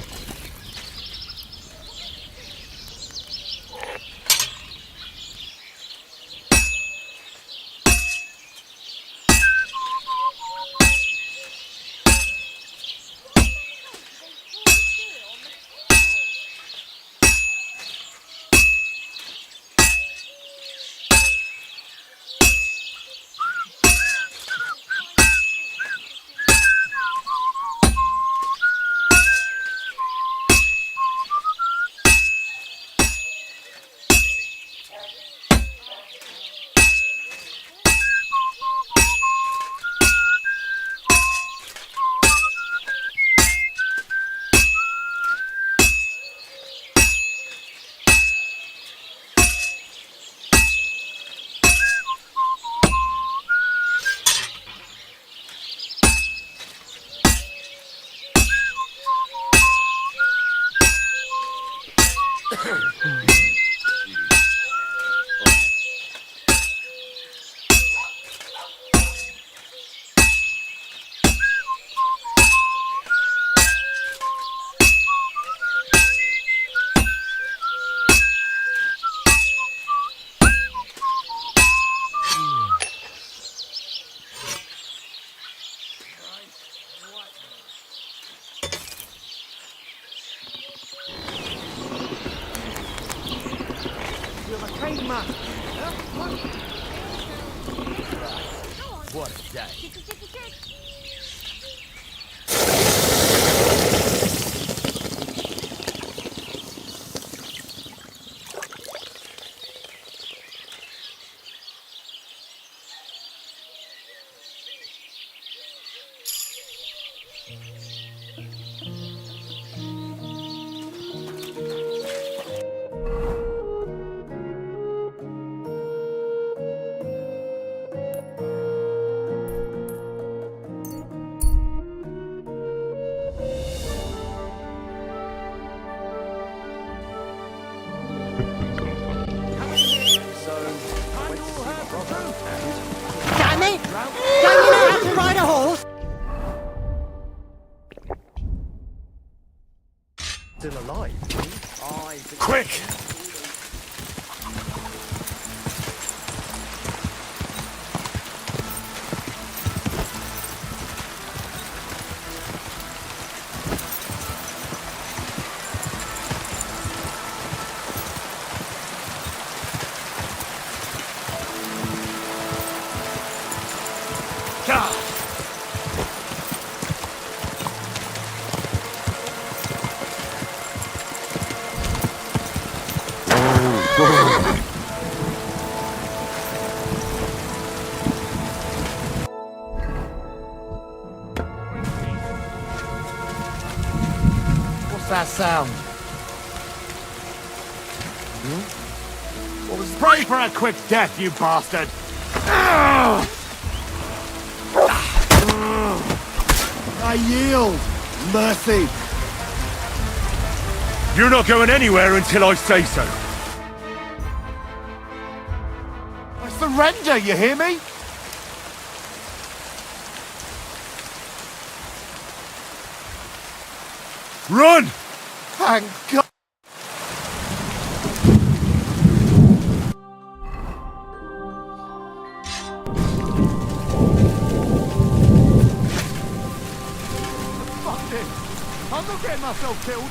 Speaker 9: What a day.
Speaker 17: Damn it! Don't you know how to ride a horse?
Speaker 10: Still alive?
Speaker 2: Quick!
Speaker 9: What's that sound? What was
Speaker 2: Pray for a quick death, you bastard!
Speaker 9: I yield! Mercy!
Speaker 2: You're not going anywhere until I say so.
Speaker 9: I surrender, you hear me?
Speaker 2: Run!
Speaker 9: Thank God! Fuck this! I'm not getting myself killed!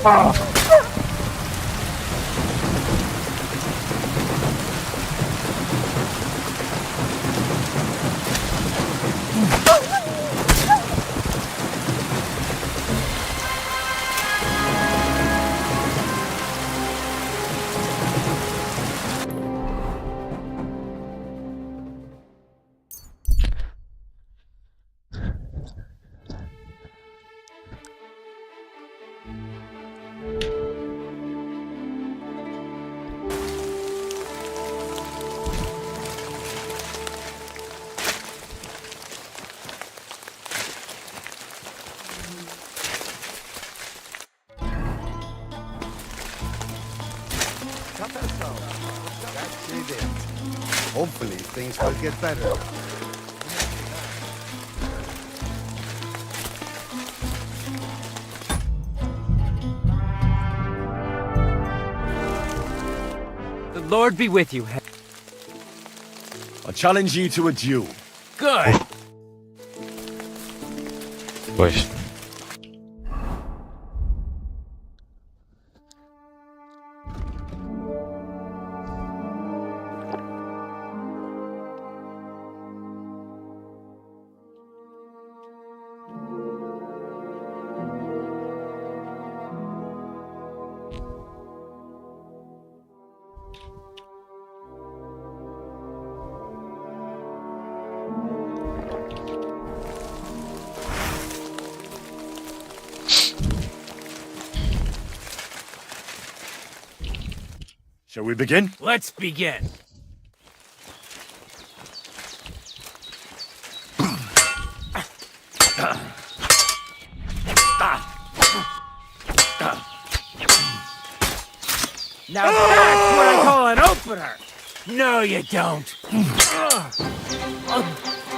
Speaker 18: That's it. Hopefully things will get better.
Speaker 16: The Lord be with you.
Speaker 2: I challenge you to a duel.
Speaker 16: Good.
Speaker 7: Właśnie.
Speaker 2: Shall we begin?
Speaker 16: Let's begin. Now that's what I call an opener. No, you don't.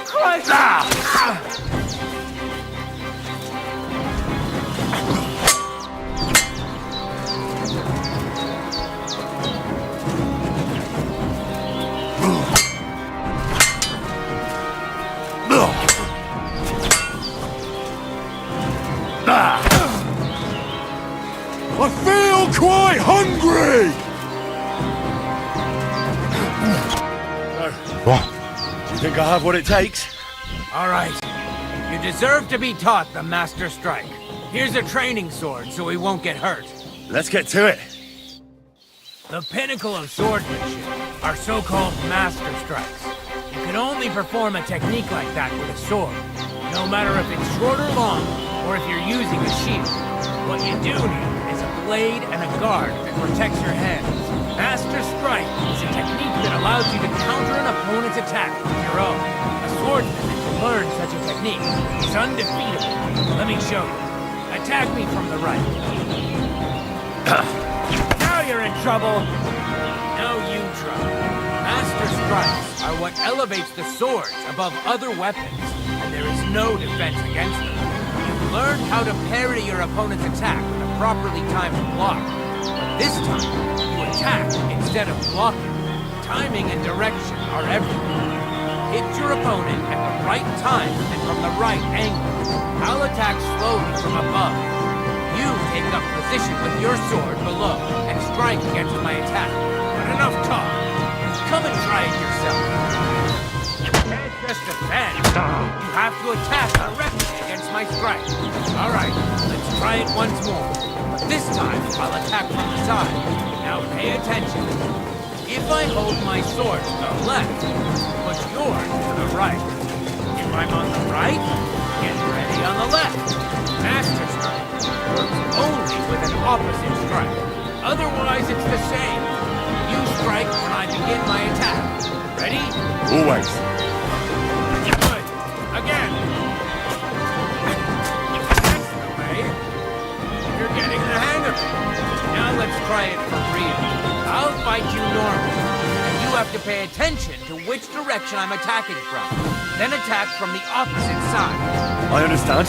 Speaker 16: Christ!
Speaker 2: I feel quite hungry! Do you think I have what it takes?
Speaker 16: All right. You deserve to be taught the Master Strike. Here's a training sword so we won't get hurt.
Speaker 2: Let's get to it.
Speaker 16: The pinnacle of swordsmanship are so-called Master Strikes. You can only perform a technique like that with a sword, no matter if it's short or long, or if you're using a shield. What you do need is a blade and a guard that protects your hands. Master Strike is a technique that allows you to counter an opponent's attack with your own. A swordsman that can learn such a technique is undefeatable. Let me show you. Attack me from the right. Now you're in trouble. No, you trouble. Master Strikes are what elevates the swords above other weapons, and there is no defense against them. You've learned how to parry your opponent's attack with a properly timed block. But this time, you attack instead of blocking. Timing and direction are everything. Hit your opponent at the right time and from the right angle. I'll attack slowly from above. You take up position with your sword below and strike against my attack. But enough talk. Come and try it yourself. You can't just defend. You have to attack directly against my strike. All right, let's try it once more. But this time, I'll attack from the side. Now pay attention. If I hold my sword to the left, push yours to the right. If I'm on the right, get ready on the left. Master Strike works only with an opposite strike. Otherwise, it's the same. You strike when I begin my attack. Ready?
Speaker 2: Always.
Speaker 16: Good. Again. That's the way. You're getting the hang of it. Now let's try it for real. I'll fight you normally, and you have to pay attention to which direction I'm attacking from. Then attack from the opposite side.
Speaker 2: I understand.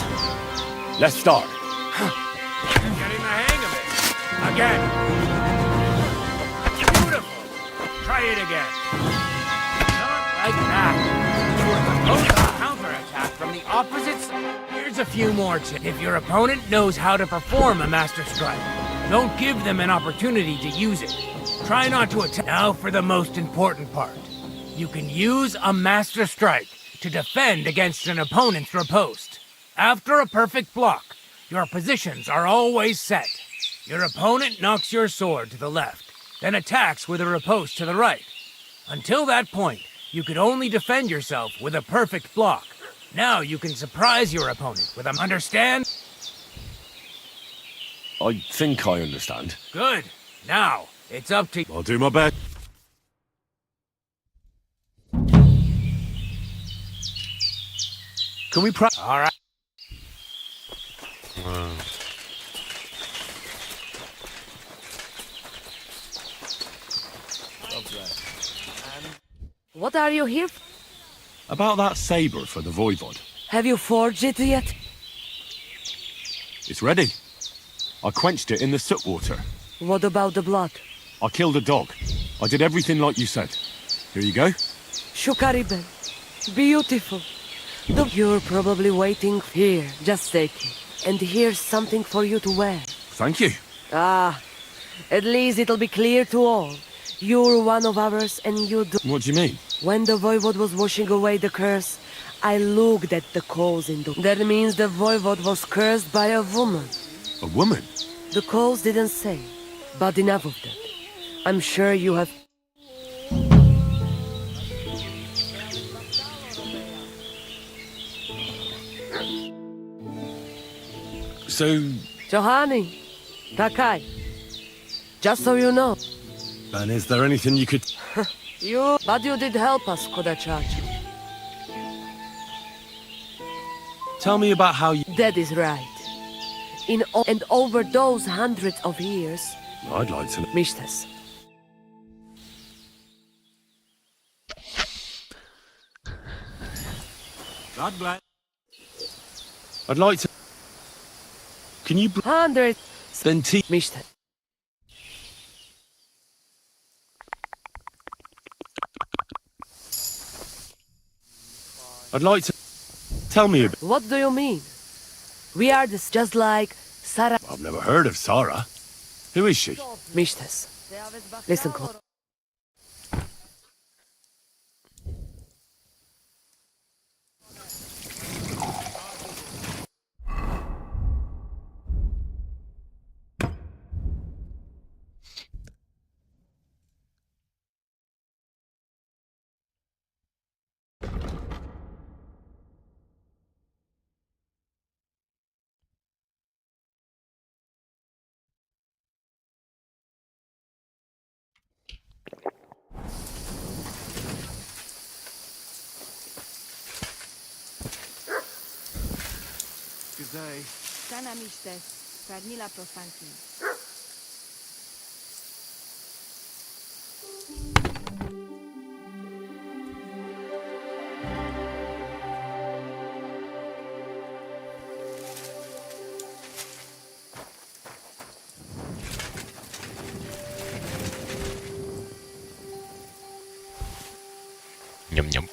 Speaker 2: Let's start.
Speaker 16: You're getting the hang of it. Again. Beautiful. Try it again. Not like that. You are supposed to counterattack from the Opposites. Here's a few more tips. If your opponent knows how to perform a Master Strike, don't give them an opportunity to use it. Try not to attack. Now for the most important part. You can use a Master Strike to defend against an opponent's riposte. After a perfect block, your positions are always set. Your opponent knocks your sword to the left, then attacks with a riposte to the right. Until that point, you could only defend yourself with a perfect block. Now you can surprise your opponent with a... Understand?
Speaker 2: I think I understand.
Speaker 16: Good. Now, it's up to...
Speaker 2: I'll do my best. Can we practice?
Speaker 16: All right.
Speaker 5: What are you here for?
Speaker 2: About that saber for the Voivod.
Speaker 5: Have you forged it yet?
Speaker 2: It's ready. I quenched it in the soot water.
Speaker 5: What about the blood?
Speaker 2: I killed a dog. I did everything like you said. Here you go.
Speaker 5: Shukariben. Beautiful. You're probably waiting here. Just take it. And here's something for you to wear.
Speaker 2: Thank you.
Speaker 5: Ah, at least it'll be clear to all. You're one of ours and you do...
Speaker 2: What do you mean?
Speaker 5: When the Voivod was washing away the curse, I looked at the coals in the... That means the Voivod was cursed by a woman.
Speaker 2: A woman?
Speaker 5: The coals didn't say, but enough of that. I'm sure you have...
Speaker 2: So...
Speaker 5: Johani, Takai, just so you know.
Speaker 2: And is there anything you could...
Speaker 5: But you did help us, Kodachachi.
Speaker 2: Tell me about how you...
Speaker 5: That is right. And over those hundreds of years...
Speaker 2: I'd like to...
Speaker 5: Mishtes.
Speaker 2: I'd like to... Can you...
Speaker 5: Hundreds...
Speaker 2: Then
Speaker 5: Mishtes.
Speaker 2: I'd like to... Tell me a bit.
Speaker 5: What do you mean? We are just like Sarah...
Speaker 2: I've never heard of Sarah. Who is she?
Speaker 5: Mishtes. Listen close.
Speaker 2: Good day.
Speaker 19: Sana Mishtes, Sarnila Profanti.
Speaker 7: Nhum nhum.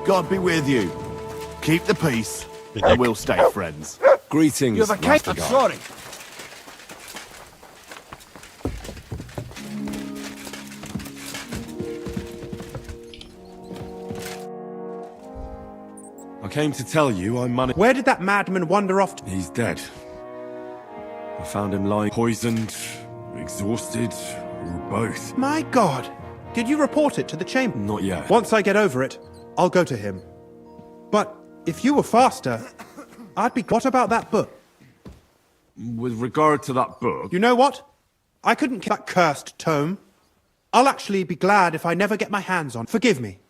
Speaker 20: God be with you. Keep the peace, and we'll stay friends.
Speaker 2: Greetings,
Speaker 20: You have a case?
Speaker 2: Master
Speaker 20: I'm
Speaker 2: Guard.
Speaker 20: sorry.
Speaker 2: I came to tell you I managed...
Speaker 21: Where did that madman wander off to?
Speaker 2: He's dead. I found him lying poisoned, exhausted, or both.
Speaker 21: My God! Did you report it to the chamber?
Speaker 2: Not yet.
Speaker 21: Once I get over it, I'll go to him. But if you were faster, I'd be... What about that book?
Speaker 2: With regard to that book...
Speaker 21: You know what? I couldn't keep that cursed tome. I'll actually be glad if I never get my hands on. Forgive me.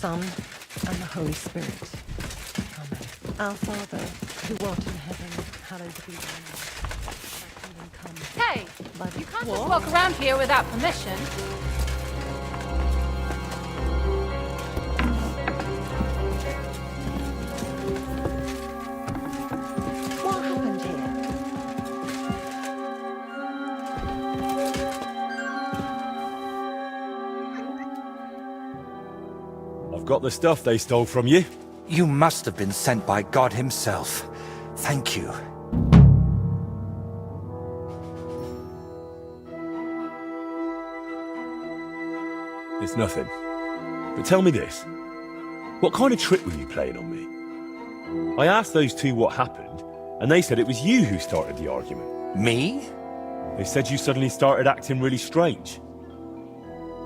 Speaker 5: Son, and the Holy Spirit. Amen. Our Father, who art in heaven, hallowed be thy name. Thy kingdom come.
Speaker 6: Hey, you can't just walk around here without permission.
Speaker 5: What happened here?
Speaker 2: I've got the stuff they stole from you.
Speaker 22: You must have been sent by God himself. Thank you.
Speaker 2: It's nothing. But tell me this. What kind of trick were you playing on me? I asked those two what happened, and they said it was you who started the argument.
Speaker 22: Me?
Speaker 2: They said you suddenly started acting really strange.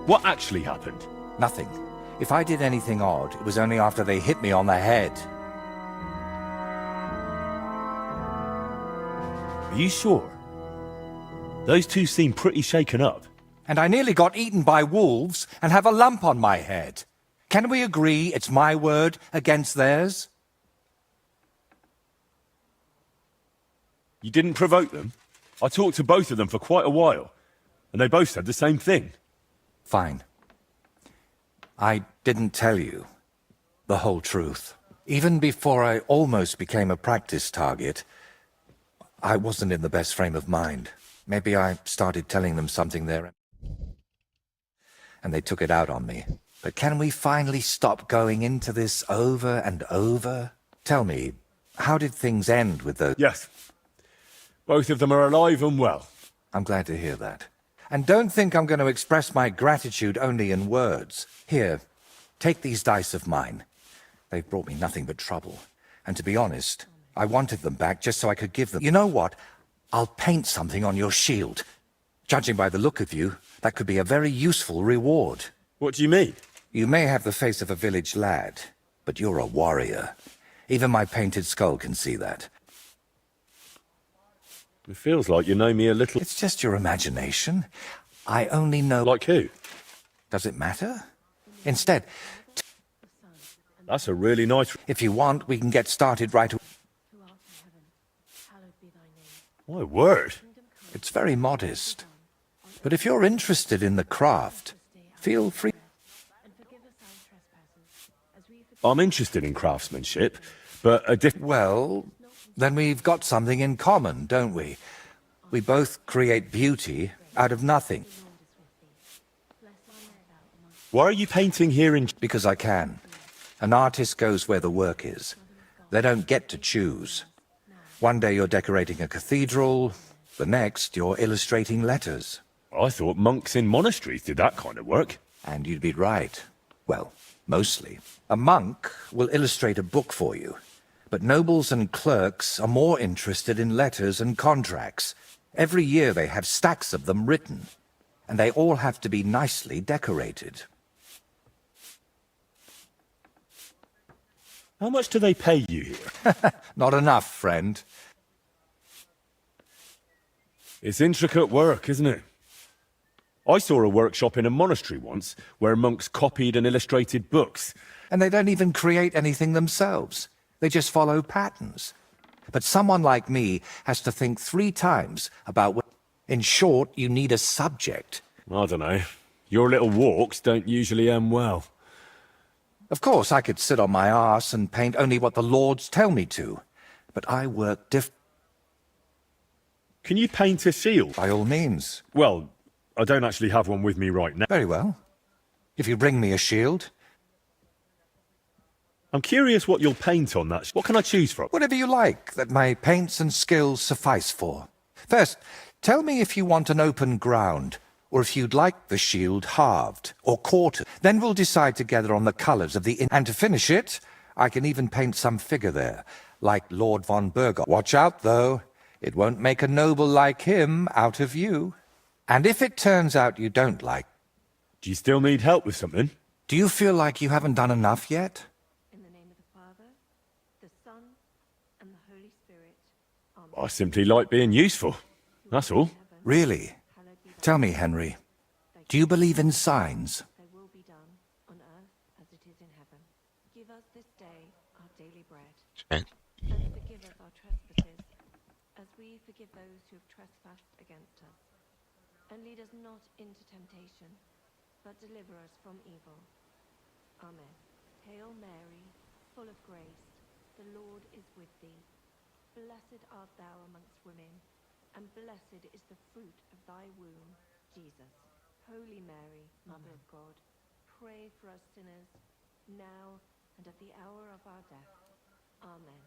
Speaker 2: What actually happened?
Speaker 22: Nothing. If I did anything odd, it was only after they hit me on the head.
Speaker 2: Are you sure? Those two seem pretty shaken up.
Speaker 22: And I nearly got eaten by wolves and have a lump on my head. Can we agree it's my word against theirs?
Speaker 2: You didn't provoke them? I talked to both of them for quite a while, and they both said the same thing.
Speaker 22: Fine. I didn't tell you the whole truth. Even before I almost became a practice target, I wasn't in the best frame of mind. Maybe I started telling them something there, and they took it out on me. But can we finally stop going into this over and over? Tell me, how did things end with the...
Speaker 2: Yes. Both of them are alive and well.
Speaker 22: I'm glad to hear that. And don't think I'm going to express my gratitude only in words. Here, take these dice of mine. They've brought me nothing but trouble. And to be honest, I wanted them back just so I could give them... You know what? I'll paint something on your shield. Judging by the look of you, that could be a very useful reward.
Speaker 2: What do you mean?
Speaker 22: You may have the face of a village lad, but you're a warrior. Even my painted skull can see that.
Speaker 2: It feels like you know me a little...
Speaker 22: It's just your imagination. I only know...
Speaker 2: Like who?
Speaker 22: Does it matter? Instead...
Speaker 2: That's a really nice...
Speaker 22: If you want, we can get started right away.
Speaker 2: My word.
Speaker 22: It's very modest. But if you're interested in the craft, feel free...
Speaker 2: I'm interested in craftsmanship, but a different...
Speaker 22: Well, then we've got something in common, don't we? We both create beauty out of nothing.
Speaker 2: Why are you painting here in...
Speaker 22: Because I can. An artist goes where the work is. They don't get to choose. One day you're decorating a cathedral, the next you're illustrating letters.
Speaker 2: I thought monks in monasteries did that kind of work.
Speaker 22: And you'd be right. Well, mostly. A monk will illustrate a book for you, but nobles and clerks are more interested in letters and contracts. Every year they have stacks of them written, and they all have to be nicely decorated.
Speaker 2: How much do they pay you here?
Speaker 22: Not enough, friend.
Speaker 2: It's intricate work, isn't it? I saw a workshop in a monastery once where monks copied and illustrated books.
Speaker 22: And they don't even create anything themselves. They just follow patterns. But someone like me has to think 3 times about what... In short, you need a subject.
Speaker 2: I don't know. Your little walks don't usually end well.
Speaker 22: Of course, I could sit on my arse and paint only what the lords tell me to. But I work
Speaker 2: Can you paint a shield?
Speaker 22: By all means.
Speaker 2: Well, I don't actually have one with me right now.
Speaker 22: Very well. If you bring me a shield...
Speaker 2: I'm curious what you'll paint on that. What can I choose from?
Speaker 22: Whatever you like, that my paints and skills suffice for. First, tell me if you want an open ground, or if you'd like the shield halved, or quartered. Then we'll decide together on the colours of the... And to finish it, I can even paint some figure there, like Lord von Burgos. Watch out, though. It won't make a noble like him out of you. And if it turns out you don't like...
Speaker 2: Do you still need help with something?
Speaker 22: Do you feel like you haven't done enough yet?
Speaker 2: I simply like being useful. That's all.
Speaker 22: Really? Tell me, Henry, do you believe in signs?
Speaker 4: we forgive those who have trespassed against us. And lead us not into temptation, but deliver us from evil. Amen. Hail Mary, full of grace, the Lord is with thee. Blessed art thou amongst women, and blessed is the fruit of thy womb, Jesus. Holy Mary, Mother of God, pray for us sinners, now and at the hour of our death. Amen.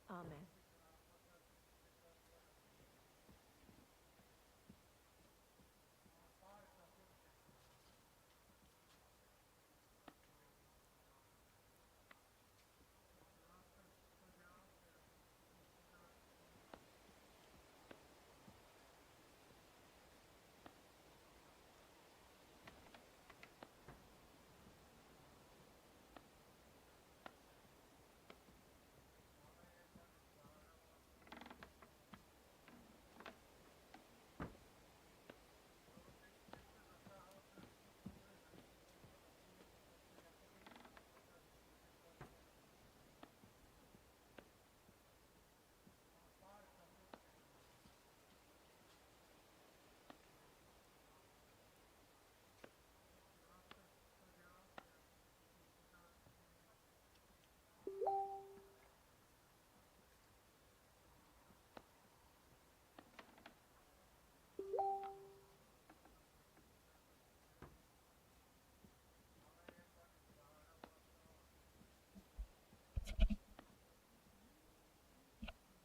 Speaker 4: Amen.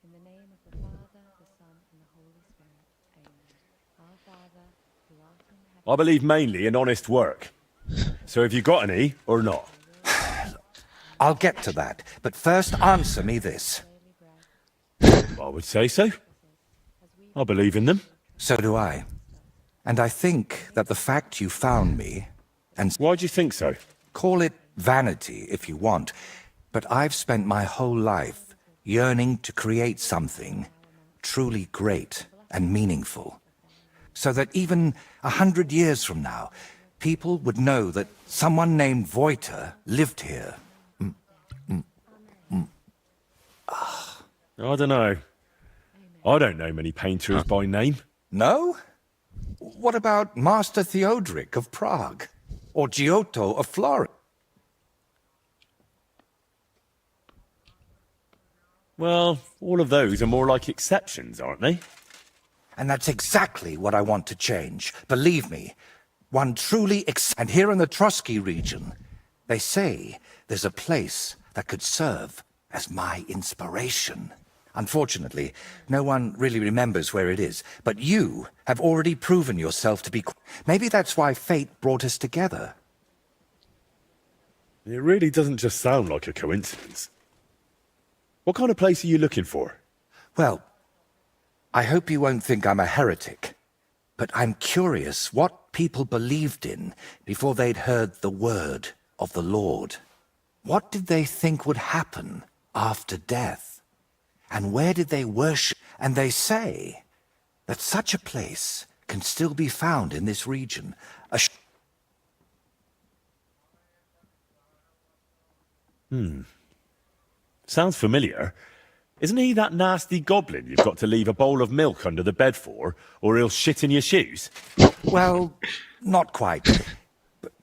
Speaker 19: In the name of the Father, the Son, and the Holy Spirit. Amen. Our Father, who art in heaven...
Speaker 2: I believe mainly in honest work. So have you got any, or not?
Speaker 22: I'll get to that, but first answer me this.
Speaker 2: I would say so. I believe in them.
Speaker 22: So do I. And I think that the fact you found me, and...
Speaker 2: Why do you think so?
Speaker 22: Call it vanity if you want, but I've spent my whole life yearning to create something truly great and meaningful, so that even 100 years from now, people would know that someone named Voiter lived here.
Speaker 2: I don't know. I don't know many painters by name.
Speaker 22: No? What about Master Theodoric of Prague? Or Giotto of Florence?
Speaker 2: Well, all of those are more like exceptions, aren't they?
Speaker 22: And that's exactly what I want to change. Believe me, one truly and here in the Trotsky region, they say there's a place that could serve as my inspiration. Unfortunately, no one really remembers where it is, but you have already proven yourself to be... Maybe that's why fate brought us together.
Speaker 2: It really doesn't just sound like a coincidence. What kind of place are you looking for?
Speaker 22: Well, I hope you won't think I'm a heretic, but I'm curious what people believed in before they'd heard the word of the Lord. What did they think would happen after death? And where did they worship? And they say that such a place can still be found in this region.
Speaker 2: Sounds familiar. Isn't he that nasty goblin you've got to leave a bowl of milk under the bed for, or he'll shit in your shoes?
Speaker 22: Well, not quite.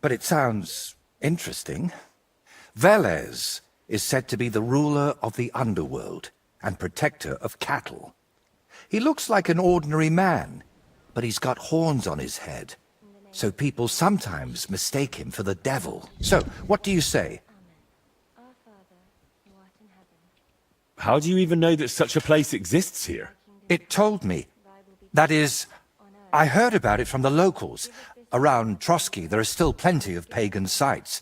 Speaker 22: But it sounds interesting. Velez is said to be the ruler of the underworld and protector of cattle. He looks like an ordinary man, but he's got horns on his head, so people sometimes mistake him for the devil. So, what do you say?
Speaker 2: How do you even know that such a place exists here?
Speaker 22: It told me. That is, I heard about it from the locals. Around Trotsky, there are still plenty of pagan sites.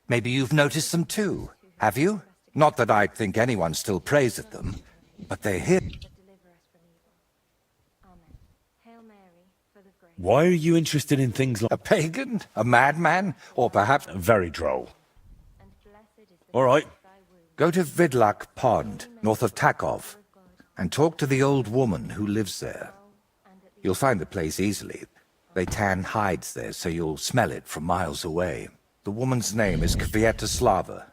Speaker 22: Maybe you've noticed them too, have you? Not that I think anyone still prays at them, but they're here.
Speaker 2: Why are you interested in things like...
Speaker 22: A pagan? A madman? Or perhaps...
Speaker 2: Very droll. All right.
Speaker 22: Go to Vidlak Pond, north of Takov, and talk to the old woman who lives there. You'll find the place easily. They tan hides there, so you'll smell it from miles away. The woman's name is Kvietoslava.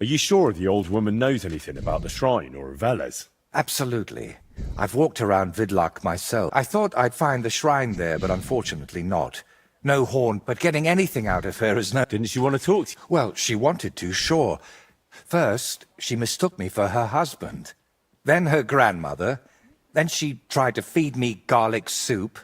Speaker 2: Are you sure the old woman knows anything about the shrine or Veles?
Speaker 22: Absolutely. I've walked around Vidlak myself. I thought I'd find the shrine there, but unfortunately not. No horn, but getting anything out of her is no...
Speaker 2: Didn't she want to talk to you?
Speaker 22: Well, she wanted to, sure. First, she mistook me for her husband. Then her grandmother. Then she tried to feed me garlic soup.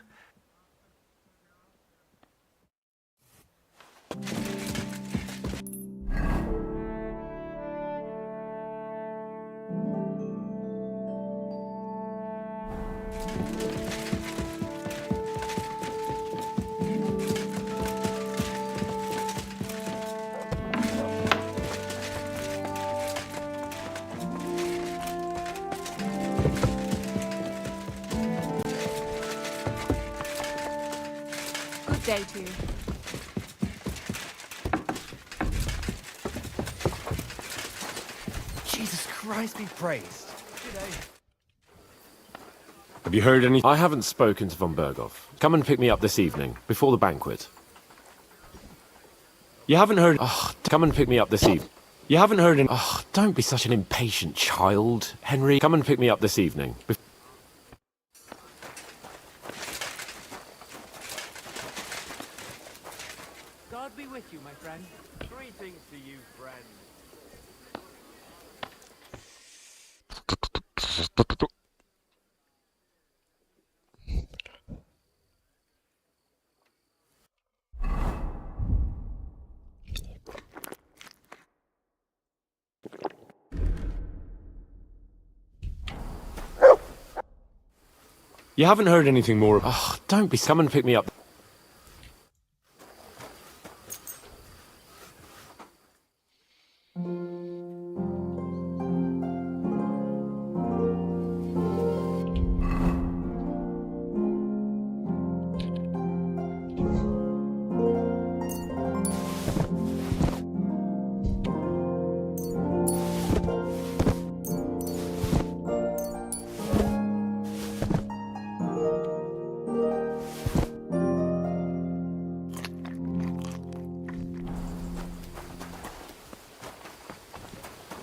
Speaker 6: Good day to you.
Speaker 16: Jesus Christ be praised.
Speaker 2: Have you heard any?
Speaker 1: I haven't spoken to von Berghoff. Come and pick me up this evening, before the banquet. You haven't heard... Oh, come and pick me up this evening. You haven't heard any... Oh, don't be such an impatient child, Henry. Come and pick me up this evening.
Speaker 16: God be with you, my friend. Greetings to you, friend.
Speaker 2: You haven't heard anything more?
Speaker 1: Oh, don't be... Come and pick me up.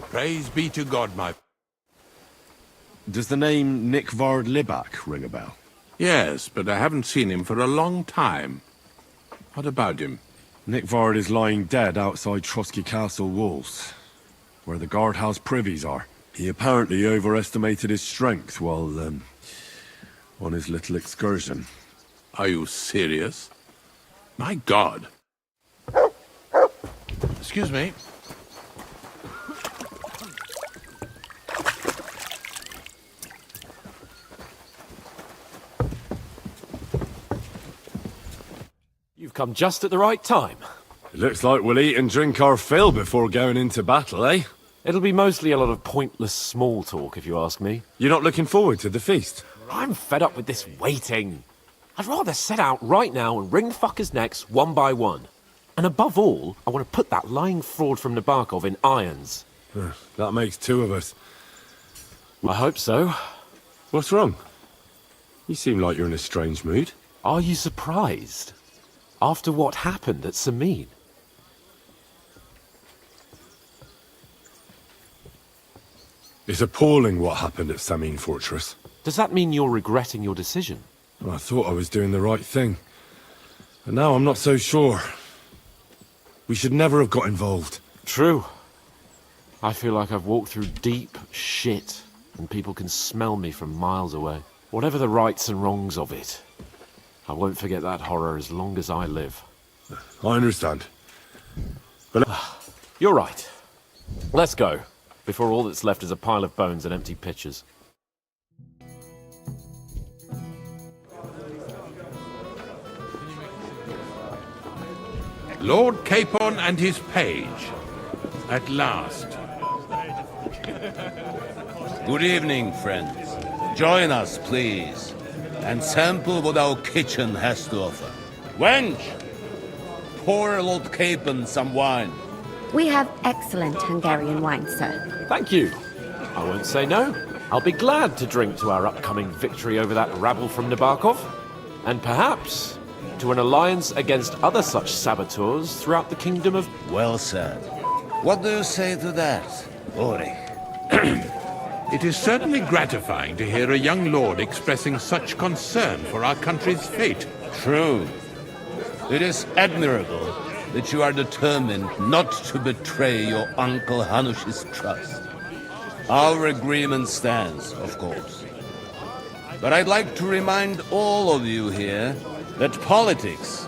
Speaker 20: Praise be to God, my...
Speaker 2: Does the name Nick Vard Libak ring a bell?
Speaker 20: Yes, but I haven't seen him for a long time. What about him?
Speaker 2: Nick Vard is lying dead outside Trotsky Castle walls, where the guardhouse privies are. He apparently overestimated his strength while, on his little excursion.
Speaker 20: Are you serious? My God. Excuse me.
Speaker 1: You've come just at the right time.
Speaker 2: It looks like we'll eat and drink our fill before going into battle, eh?
Speaker 1: It'll be mostly a lot of pointless small talk, if you ask me.
Speaker 2: You're not looking forward to the feast?
Speaker 1: I'm fed up with this waiting. I'd rather set out right now and wring fuckers' necks one by one. And above all, I want to put that lying fraud from Nabokov in irons.
Speaker 2: That makes two of us.
Speaker 1: I hope so.
Speaker 2: What's wrong? You seem like you're in a strange mood.
Speaker 1: Are you surprised? After what happened at Samin?
Speaker 2: It's appalling what happened at Samin Fortress.
Speaker 1: Does that mean you're regretting your decision?
Speaker 2: Well, I thought I was doing the right thing. But now I'm not so sure. We should never have got involved.
Speaker 1: True. I feel like I've walked through deep shit, and people can smell me from miles away. Whatever the rights and wrongs of it, I won't forget that horror as long as I live.
Speaker 2: I understand. But...
Speaker 1: You're right. Let's go, before all that's left is a pile of bones and empty pitchers.
Speaker 20: Lord Capon and his page. At last.
Speaker 12: Good evening, friends. Join us, please, and sample what our kitchen has to offer. Wench! Pour Lord Capon some wine.
Speaker 13: We have excellent Hungarian wine, sir.
Speaker 1: Thank you. I won't say no. I'll be glad to drink to our upcoming victory over that rabble from Nabokov, and perhaps to an alliance against other such saboteurs throughout the kingdom of...
Speaker 12: Well said. What do you say to that, Ori?
Speaker 8: It is certainly gratifying to hear a young lord expressing such concern for our country's fate.
Speaker 12: True. It is admirable that you are determined not to betray your Uncle Hanush's trust. Our agreement stands, of course. But I'd like to remind all of you here that politics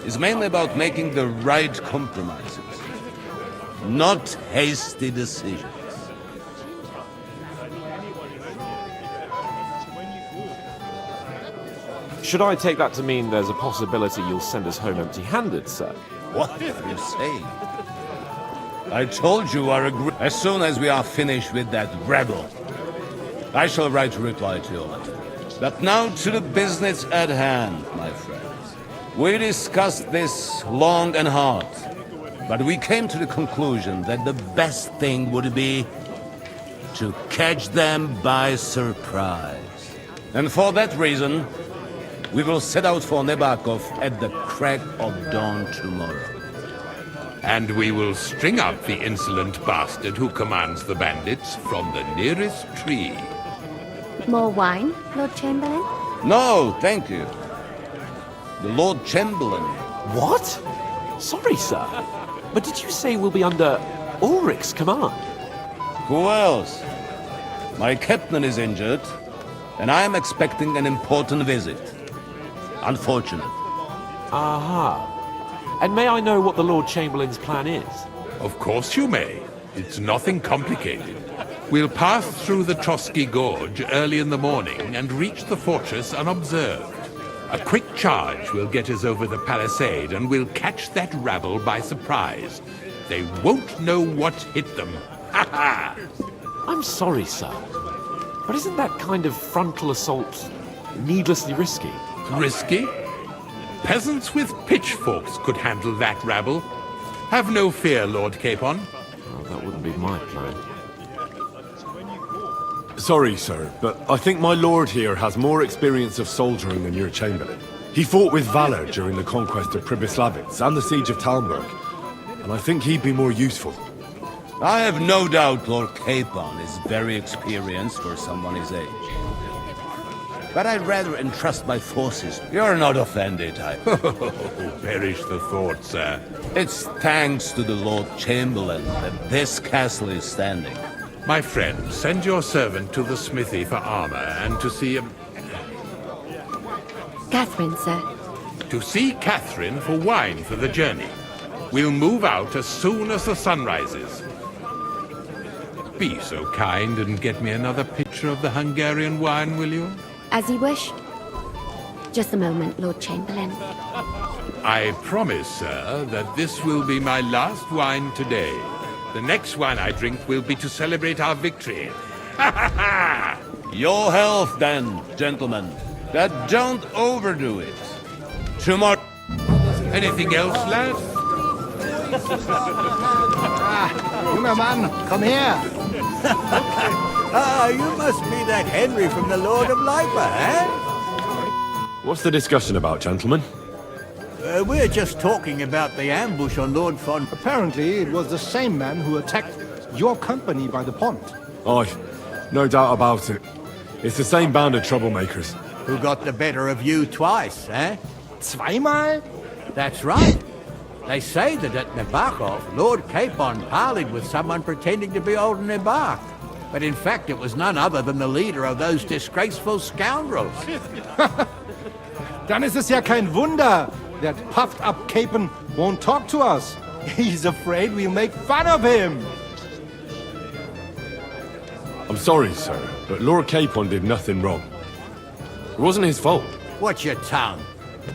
Speaker 12: is mainly about making the right compromises, not hasty decisions.
Speaker 1: Should I take that to mean there's a possibility you'll send us home empty-handed, sir?
Speaker 12: What are you saying? I told you as soon as we are finished with that rebel, I shall write a reply to your letter. But now to the business at hand, my friends. We discussed this long and hard, but we came to the conclusion that the best thing would be to catch them by surprise. And for that reason, we will set out for Nebakov at the crack of dawn tomorrow.
Speaker 8: And we will string up the insolent bastard who commands the bandits from the nearest tree.
Speaker 13: More wine, Lord Chamberlain?
Speaker 12: No, thank you. The Lord Chamberlain.
Speaker 1: What? Sorry, sir. But did you say we'll be under Ulrich's command?
Speaker 12: Who else? My captain is injured, and I am expecting an important visit. Unfortunate.
Speaker 1: Aha. And may I know what the Lord Chamberlain's plan is?
Speaker 8: Of course you may. It's nothing complicated. We'll pass through the Trotsky Gorge early in the morning and reach the fortress unobserved. A quick charge will get us over the palisade and we'll catch that rabble by surprise. They won't know what hit them. Ha ha!
Speaker 1: I'm sorry, sir. But isn't that kind of frontal assault needlessly risky?
Speaker 8: Risky? Peasants with pitchforks could handle that rabble. Have no fear, Lord Capon.
Speaker 1: Well, that wouldn't be my plan.
Speaker 2: Sorry, sir, but I think my lord here has more experience of soldiering than your chamberlain. He fought with valor during the conquest of Pribyslavitz and the siege of Talmberg, and I think he'd be more useful.
Speaker 12: I have no doubt Lord Capon is very experienced for someone his age. But I'd rather entrust my forces. You're not offended, I...
Speaker 8: Perish the thought, sir.
Speaker 12: It's thanks to the Lord Chamberlain that this castle is standing.
Speaker 8: My friend, send your servant to the smithy for armor and to see him...
Speaker 13: Catherine, sir.
Speaker 8: To see Catherine for wine for the journey. We'll move out as soon as the sun rises. Be so kind and get me another pitcher of the Hungarian wine, will you?
Speaker 13: As you wish. Just a moment, Lord Chamberlain.
Speaker 8: I promise, sir, that this will be my last wine today. The next wine I drink will be to celebrate our victory. Ha ha ha!
Speaker 12: Your health, then, gentlemen. But don't overdo it. Tomorrow...
Speaker 8: Anything else, lads?
Speaker 17: Junger Mann, komm her!
Speaker 16: You must be that Henry from the Lord of Lipa, eh?
Speaker 2: What's the discussion about, gentlemen?
Speaker 16: We're just talking about the ambush on Lord Von...
Speaker 21: Apparently, it was the same man who attacked your company by the pond.
Speaker 2: Aye, no doubt about it. It's the same band of troublemakers.
Speaker 16: Who got the better of you twice, eh?
Speaker 21: Zweimal?
Speaker 16: That's right. They say that at Nebakov, Lord Capon parleyed with someone pretending to be old Nebak. But in fact, it was none other than the leader of those disgraceful scoundrels.
Speaker 21: Dann ist es ja kein Wunder that puffed-up Capon won't talk to us. He's afraid we'll make fun of him.
Speaker 2: I'm sorry, sir, but Lord Capon did nothing wrong. It wasn't his fault.
Speaker 16: Watch your tongue.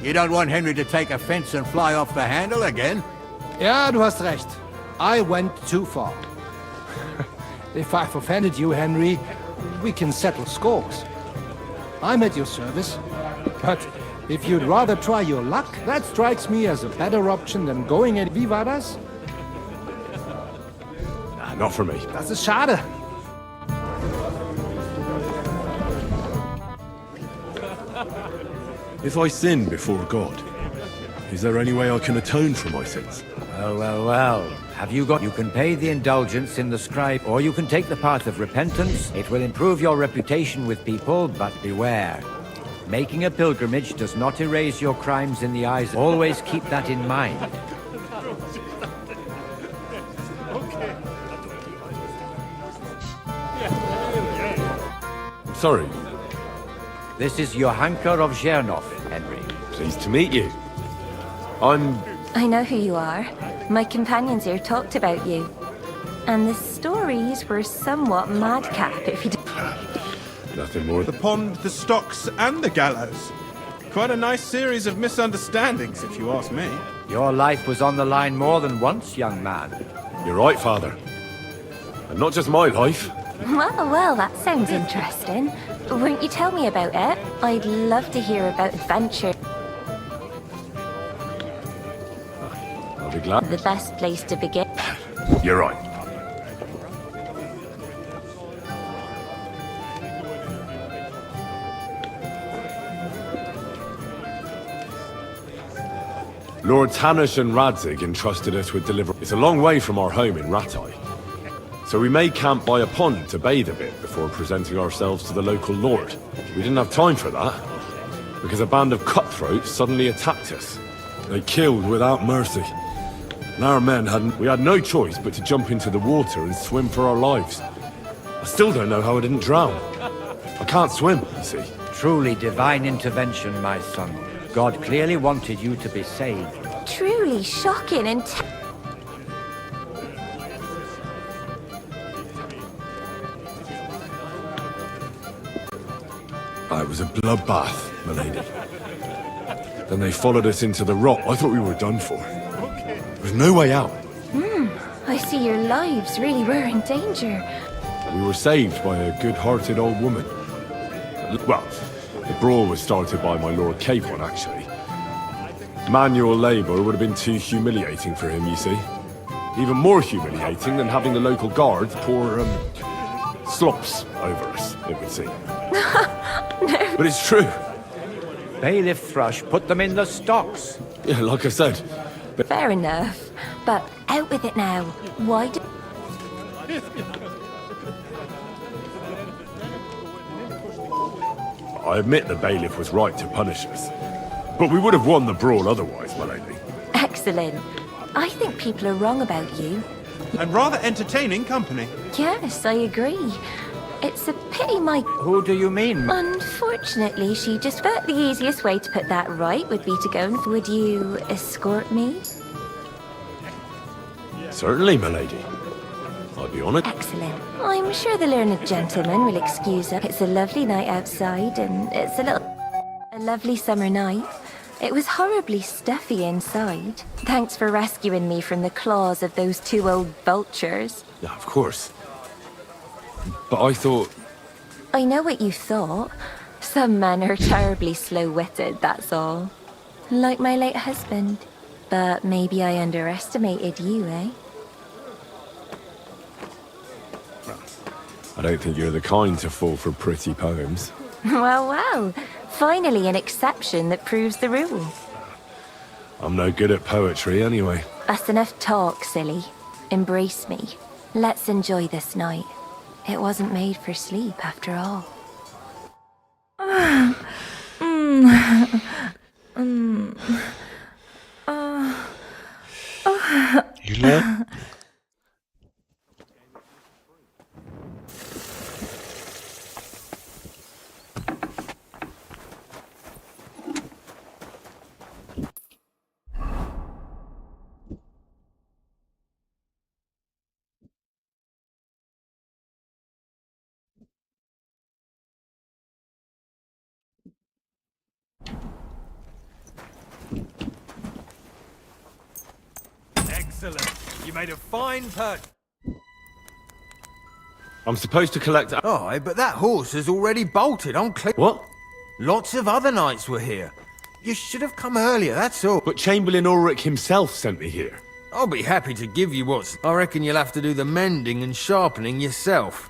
Speaker 16: You don't want Henry to take offense and fly off the handle again?
Speaker 21: Ja, du hast recht. I went too far. If I've offended you, Henry, we can settle scores. I'm at your service. But if you'd rather try your luck, that strikes me as a better option than going at Vivadas.
Speaker 2: Nah, not for me.
Speaker 21: Das ist schade.
Speaker 2: If I sin before God, Is there any way I can atone for my sins?
Speaker 11: Well. Have you got... You can pay the indulgence in the scribe, or you can take the path of repentance. It will improve your reputation with people, but beware. Making a pilgrimage does not erase your crimes in the eyes. Always keep that in mind.
Speaker 2: Sorry.
Speaker 11: This is Johanka of Zhernov, Henry.
Speaker 2: Pleased to meet you.
Speaker 14: I know who you are. My companions here talked about you. And the stories were somewhat madcap, if you
Speaker 2: Nothing more.
Speaker 23: The pond, the stocks, and the gallows. Quite a nice series of misunderstandings, if you ask me.
Speaker 11: Your life was on the line more than once, young man.
Speaker 2: You're right, Father. And not just my life.
Speaker 14: Well, that sounds interesting. Won't you tell me about it? I'd love to hear about adventure.
Speaker 2: I'll be glad.
Speaker 14: The best place to begin.
Speaker 2: You're right. Lord Tanish and Radzig entrusted us with delivery. It's a long way from our home in Ratai. So we made camp by a pond to bathe a bit before presenting ourselves to the local lord. We didn't have time for that, because a band of cutthroats suddenly attacked us. They killed without mercy. And our men we had no choice but to jump into the water and swim for our lives. I still don't know how I didn't drown. I can't swim, you see.
Speaker 11: Truly divine intervention, my son. God clearly wanted you to be saved.
Speaker 14: Truly shocking and
Speaker 2: It was a bloodbath, milady. Then they followed us into the rock. I thought we were done for. There was no way out.
Speaker 14: I see your lives really were in danger.
Speaker 2: We were saved by a good-hearted old woman. Well, the brawl was started by my Lord Capon, actually. Manual labor would have been too humiliating for him, you see. Even more humiliating than having the local guards pour, slops over us, it would seem.
Speaker 14: No.
Speaker 2: But it's true.
Speaker 11: Bailiff Thrush put them in the stocks.
Speaker 2: Yeah, like I said.
Speaker 14: Fair enough. But out with it now. Why do...
Speaker 2: I admit the bailiff was right to punish us. But we would have won the brawl otherwise, my lady.
Speaker 14: Excellent. I think people are wrong about you.
Speaker 23: And rather entertaining company.
Speaker 14: Yes, I agree. It's a pity my...
Speaker 11: Who do you mean?
Speaker 14: Unfortunately, she just felt the easiest way to put that right would be to go and... Would you escort me?
Speaker 2: Certainly, my lady. I'll be on it.
Speaker 14: Excellent. I'm sure the learned gentleman will excuse us. It's a lovely night outside, and it's a lovely summer night. It was horribly stuffy inside. Thanks for rescuing me from the claws of those two old vultures.
Speaker 2: Yeah, of course. But I thought...
Speaker 14: I know what you thought. Some men are terribly slow-witted, that's all. Like my late husband. But maybe I underestimated you, eh?
Speaker 2: I don't think you're the kind to fall for pretty poems.
Speaker 14: Well. Finally an exception that proves the rule.
Speaker 2: I'm no good at poetry anyway.
Speaker 14: That's enough talk, silly. Embrace me. Let's enjoy this night. It wasn't made for sleep, after all.
Speaker 7: Ile?
Speaker 16: Excellent. You made a fine purchase.
Speaker 2: I'm supposed to collect...
Speaker 16: Oh, but that horse has already bolted on
Speaker 2: What?
Speaker 16: Lots of other knights were here. You should have come earlier, that's all.
Speaker 2: But Chamberlain Ulrich himself sent me here.
Speaker 16: I'll be happy to give you what's... I reckon you'll have to do the mending and sharpening yourself.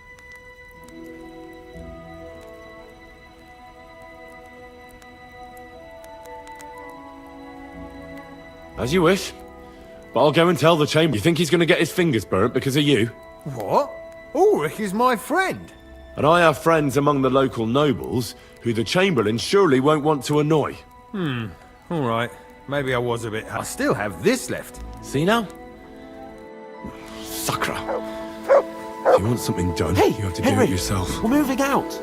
Speaker 2: As you wish. But I'll go and tell the chamber. You think he's going to get his fingers burnt because of you?
Speaker 21: What? Ulrich is my friend.
Speaker 2: And I have friends among the local nobles who the Chamberlain surely won't want to annoy.
Speaker 16: All right. Maybe I was a bit...
Speaker 21: I still have this left.
Speaker 2: See now? Sucker. If you want something done,
Speaker 1: Hey,
Speaker 2: you have to
Speaker 1: Henry,
Speaker 2: do it yourself.
Speaker 1: We're moving out.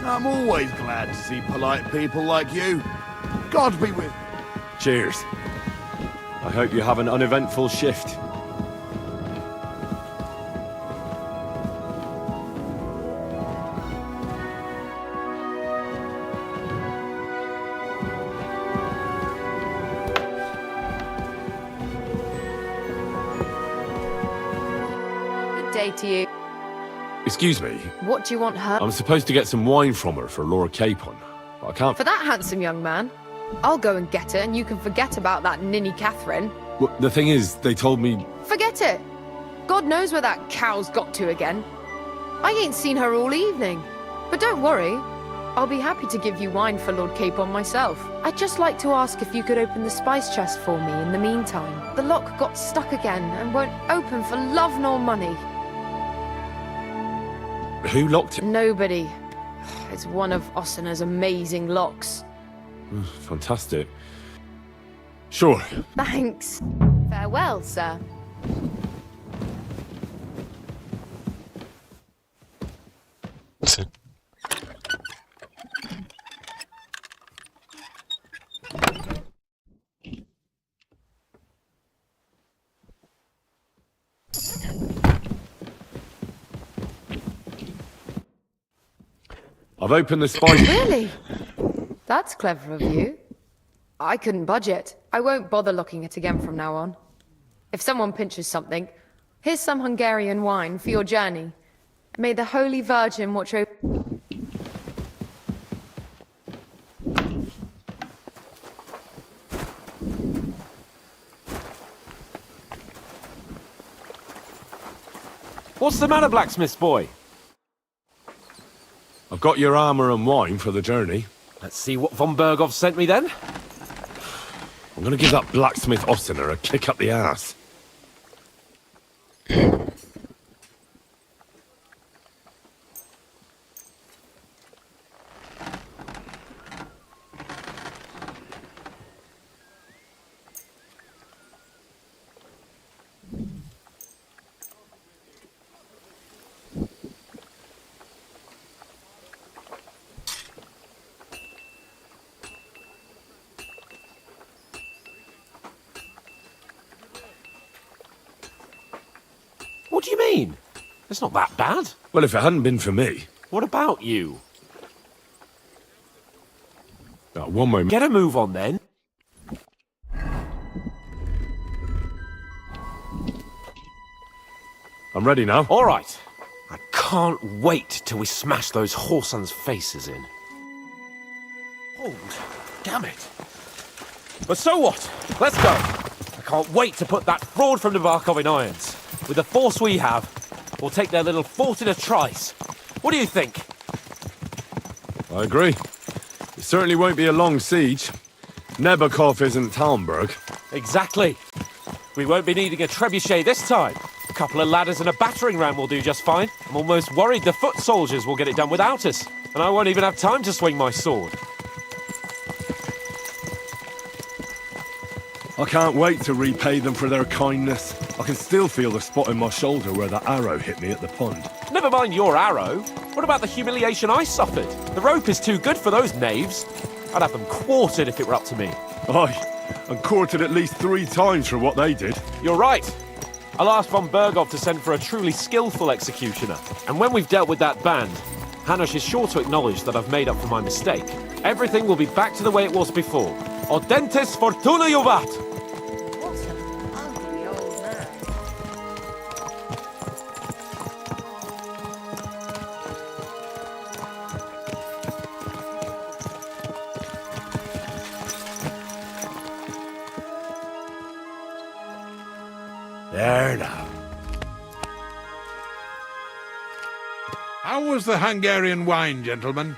Speaker 20: I'm always glad to see polite people like you. God be with you.
Speaker 2: Cheers. I hope you have an uneventful shift.
Speaker 6: Good day to you.
Speaker 2: Excuse me.
Speaker 6: What do you want her?
Speaker 2: I'm supposed to get some wine from her for Laura Capon, but I can't...
Speaker 6: For that handsome young man? I'll go and get it, and you can forget about that ninny Catherine.
Speaker 2: Well, the thing is, they told me...
Speaker 6: Forget it! God knows where that cow's got to again. I ain't seen her all evening. But don't worry, I'll be happy to give you wine for Lord Capon myself. I'd just like to ask if you could open the spice chest for me in the meantime. The lock got stuck again and won't open for love nor money.
Speaker 2: Who locked it?
Speaker 6: Nobody. It's one of Ossiner's amazing locks.
Speaker 2: Fantastic. Sure.
Speaker 6: Thanks. Farewell, sir.
Speaker 2: I've opened the spice...
Speaker 6: Really? That's clever of you. I couldn't budge. I won't bother locking it again from now on. If someone pinches something, here's some Hungarian wine for your journey. May the Holy Virgin watch over...
Speaker 1: What's the matter, blacksmith's boy?
Speaker 2: I've got your armor and wine for the journey.
Speaker 1: Let's see what von Berghoff sent me then.
Speaker 2: I'm gonna give that blacksmith Ossiner a kick up the ass.
Speaker 1: What do you mean? It's not that bad.
Speaker 2: Well, if it hadn't been for me...
Speaker 1: What about you?
Speaker 2: One moment.
Speaker 1: Get a move on then.
Speaker 2: I'm ready now.
Speaker 1: All right. I can't wait till we smash those whoresons' faces in. Oh, damn it. But so what? Let's go. I can't wait to put that fraud from the Barkov in irons. With the force we have, we'll take their little fort in a trice. What do you think?
Speaker 2: I agree. It certainly won't be a long siege. Nebakov isn't Talmberg.
Speaker 1: Exactly. We won't be needing a trebuchet this time. A couple of ladders and a battering ram will do just fine. I'm almost worried the foot soldiers will get it done without us. And I won't even have time to swing my sword.
Speaker 2: I can't wait to repay them for their kindness. I can still feel the spot in my shoulder where that arrow hit me at the pond.
Speaker 1: Never mind your arrow. What about the humiliation I suffered? The rope is too good for those knaves. I'd have them quartered if it were up to me.
Speaker 2: Aye, and quartered at least 3 times for what they did.
Speaker 1: You're right. I'll ask von Berghoff to send for a truly skillful executioner. And when we've dealt with that band, Hanush is sure to acknowledge that I've made up for my mistake. Everything will be back to the way it was before. Audentes Fortuna Iuvat!
Speaker 6: What an ugly old man.
Speaker 12: There now.
Speaker 8: How was the Hungarian wine, gentlemen?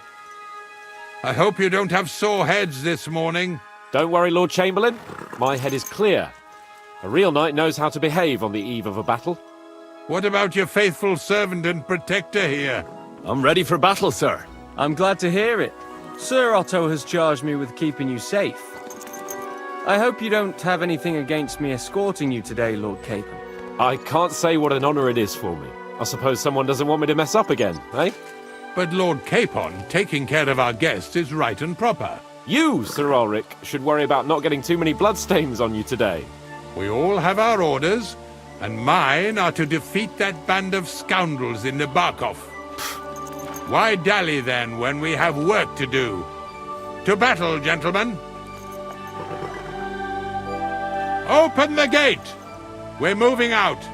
Speaker 8: I hope you don't have sore heads this morning.
Speaker 1: Don't worry, Lord Chamberlain. My head is clear. A real knight knows how to behave on the eve of a battle.
Speaker 8: What about your faithful servant and protector here?
Speaker 3: I'm ready for battle, sir. I'm glad to hear it. Sir Otto has charged me with keeping you safe. I hope you don't have anything against me escorting you today, Lord Capon.
Speaker 1: I can't say what an honor it is for me. I suppose someone doesn't want me to mess up again, eh?
Speaker 8: But Lord Capon taking care of our guests is right and proper.
Speaker 1: You, Sir Ulrich, should worry about not getting too many bloodstains on you today.
Speaker 8: We all have our orders, and mine are to defeat that band of scoundrels in Nabokov. Why dally then when we have work to do? To battle, gentlemen! Open the gate! We're moving out.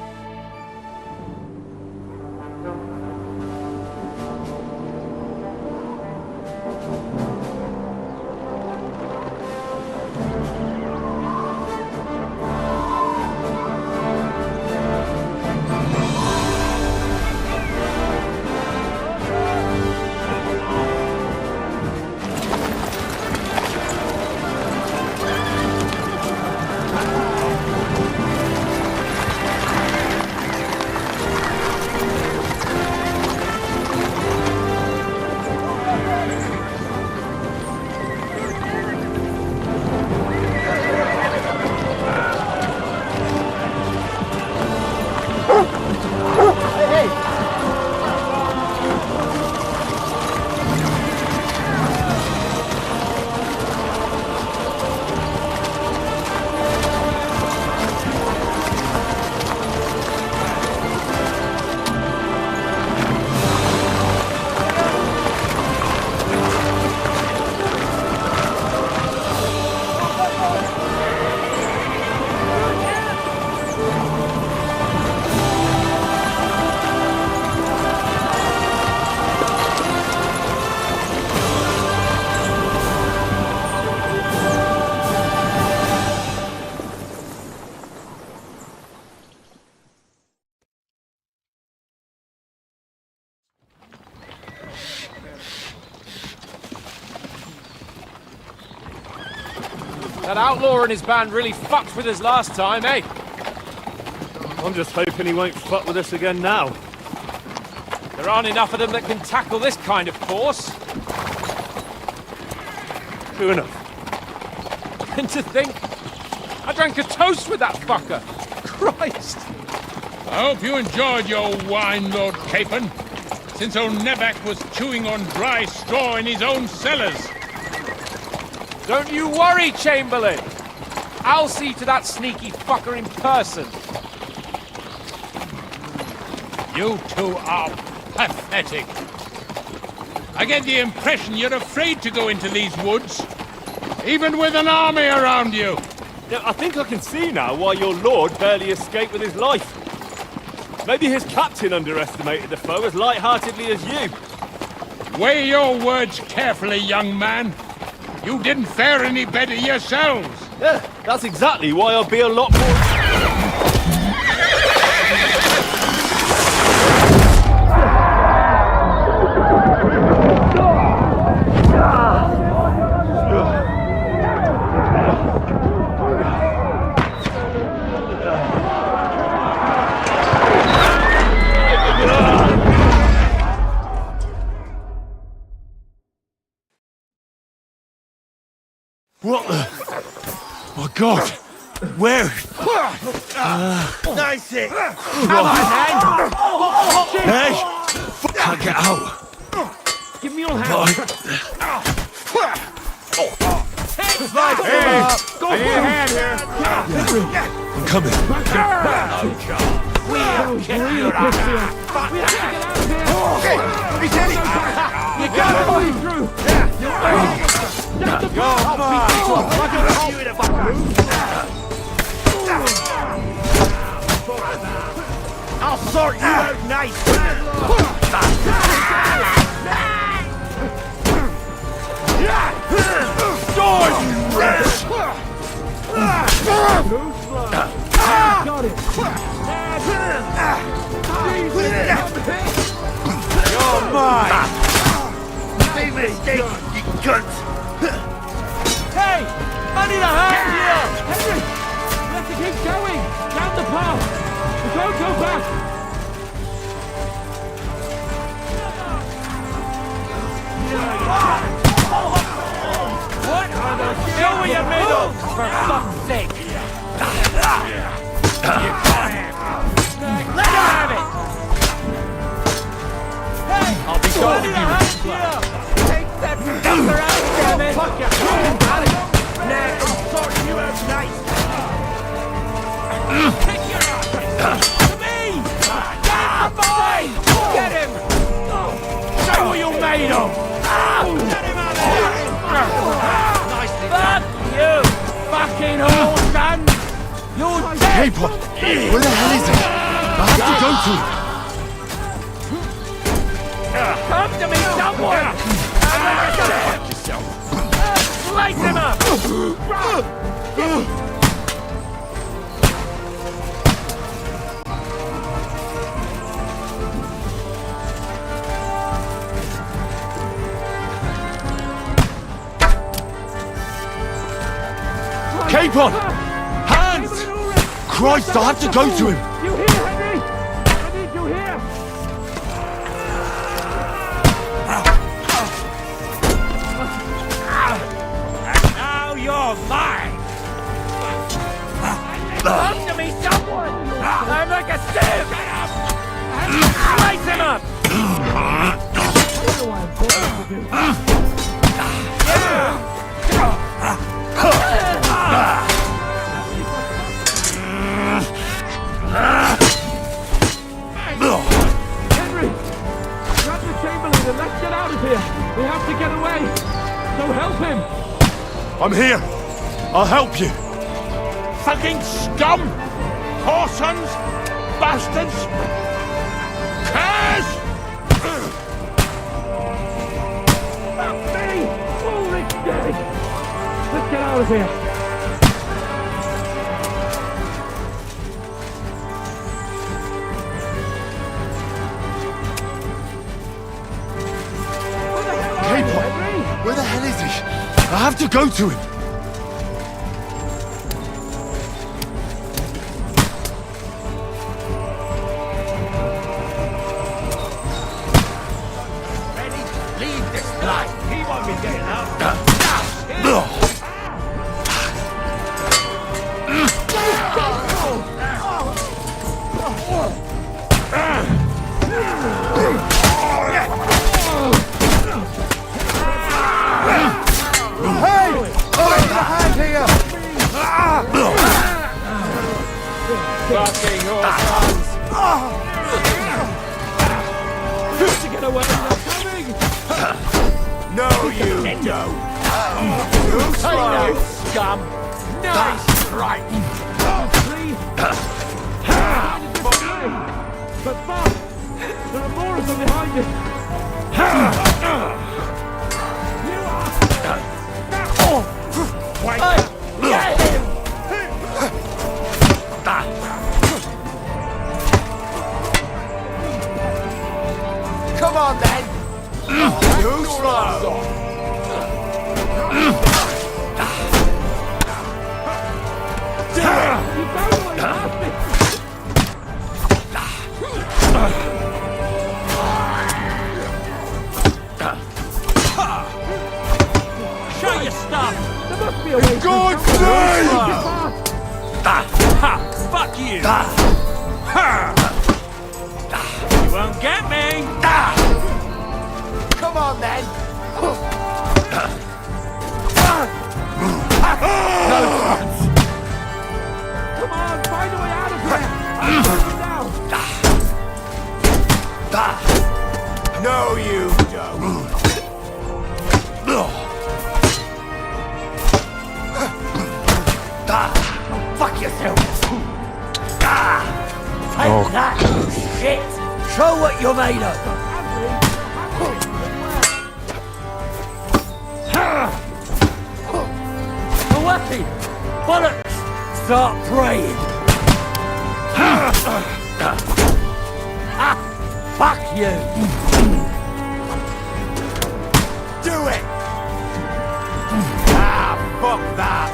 Speaker 1: That outlaw and his band really fucked with us last time, eh?
Speaker 3: I'm just hoping he won't fuck with us again now.
Speaker 1: There aren't enough of them that can tackle this kind of force.
Speaker 3: True enough.
Speaker 1: And to think, I drank a toast with that fucker. Christ!
Speaker 8: I hope you enjoyed your wine, Lord Capon, since old Nevac was chewing on dry straw in his own cellars.
Speaker 1: Don't you worry, Chamberlain! I'll see to that sneaky fucker in person.
Speaker 8: You two are pathetic. I get the impression you're afraid to go into these woods, even with an army around you.
Speaker 3: Yeah, I think I can see now why your lord barely escaped with his life. Maybe his captain underestimated the foe as light-heartedly as you.
Speaker 8: Weigh your words carefully, young man. You didn't fare any better yourselves.
Speaker 3: Yeah, that's exactly why I'll be a lot more...
Speaker 20: What the? My God! Where?
Speaker 9: Nice hit!
Speaker 20: Come on, then! Hey! Can't get out!
Speaker 1: Give me your hand!
Speaker 9: Hey! Go for your hand here!
Speaker 20: I'm coming.
Speaker 9: We'll kick your ass! He's heading! You gotta pull through! I'll sort you out nice! Die, you wretch!
Speaker 16: Got it!
Speaker 20: You're mine! Leave me, you cunt!
Speaker 16: Hey! I need a hand here! Henry! We have to keep going! Down the path! We don't go back! What are the... Show me your middle! For fuck's sake! Let him have it! Hey! I'll be going with you! Take that fucker out, damn it! Fuck you! Got it! Nah, I'm sorting you out nice! Kick your ass! To me! Get him, boy! Get him! Show what you're made of! Get him out of here! Fuck you! Fucking whore, son! You're dead!
Speaker 20: Hey, boy! Where the hell is he? I have to go to him!
Speaker 16: Come to me, someone! Fuck yourself! Slice him up!
Speaker 20: Capon! Hands! Christ, I have to go to him!
Speaker 16: You here, Henry? I need you here! And now you're mine! Come to me, someone! I'm like a sieve! Slice him up! Henry! Grab the Chamberlain and let's get out of here! We have to get away! So help him!
Speaker 20: I'm here! I'll help you!
Speaker 8: Fucking scum! Whoresons! Bastards! Curs!
Speaker 16: Fuck me! Ulrich's dead! Let's get out of here!
Speaker 20: Capon! Where the hell is he? I have to go to him!
Speaker 16: Leave this life! He won't be getting out! Fucking whoresons! To get away, they're coming!
Speaker 20: No, you don't!
Speaker 16: Hey, scum! Nice strike! But fuck! There are more of them behind us! Get him!
Speaker 20: Come on, then! Too slow!
Speaker 16: Show your stuff! There must be a way.
Speaker 20: God's sake!
Speaker 16: Fuck you! You won't get me!
Speaker 20: Come on, then!
Speaker 16: No chance! Come on, find a way out of here! I'm going down!
Speaker 20: No, you don't!
Speaker 17: Fuck yourself! Take that, you shit! Show what you're made of! A weapon!
Speaker 11: Bollocks! Start praying! Fuck you!
Speaker 20: Do it! Fuck that!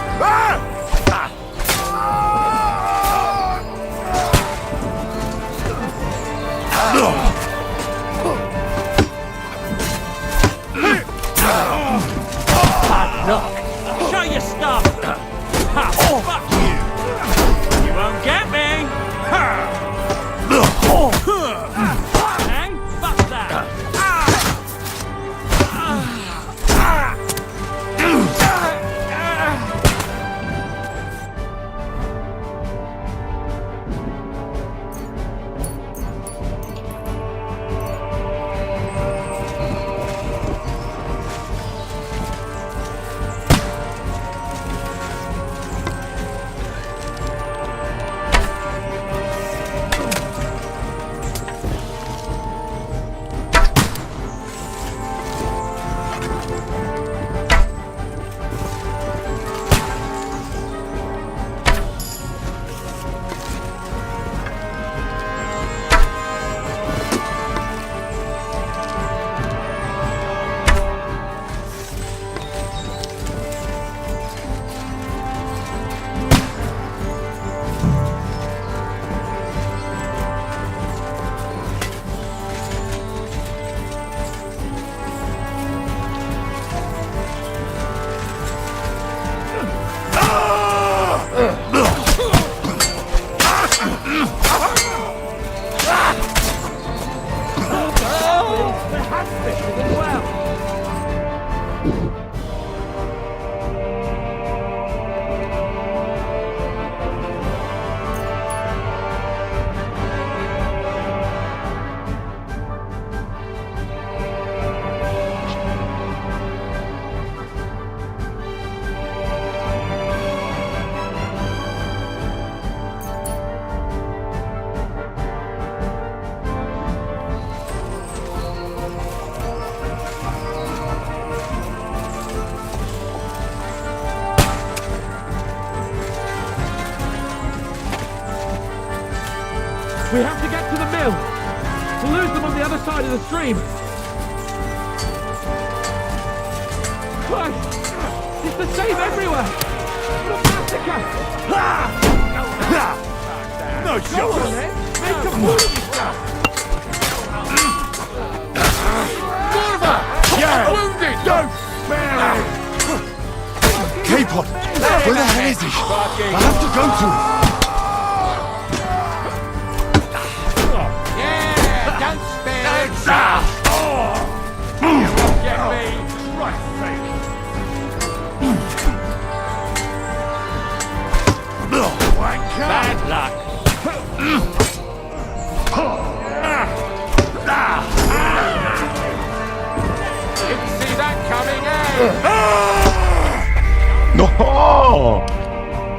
Speaker 16: Bad luck. Show your stuff. Ha, fuck you. You won't get me. Bang, fuck that.
Speaker 1: We have to get to the mill. We'll lose them on the other side of the stream. Christ! It's the same everywhere! What a massacre!
Speaker 20: No
Speaker 1: Go on, then! Make a fool of yourself!
Speaker 20: Yeah! Wounded! Don't spare him! Capon! Where the hell is he? I have to go to him!
Speaker 16: Don't spare him. You won't get me. Christ's sake. Bad luck. Didn't see that coming, eh?
Speaker 7: No!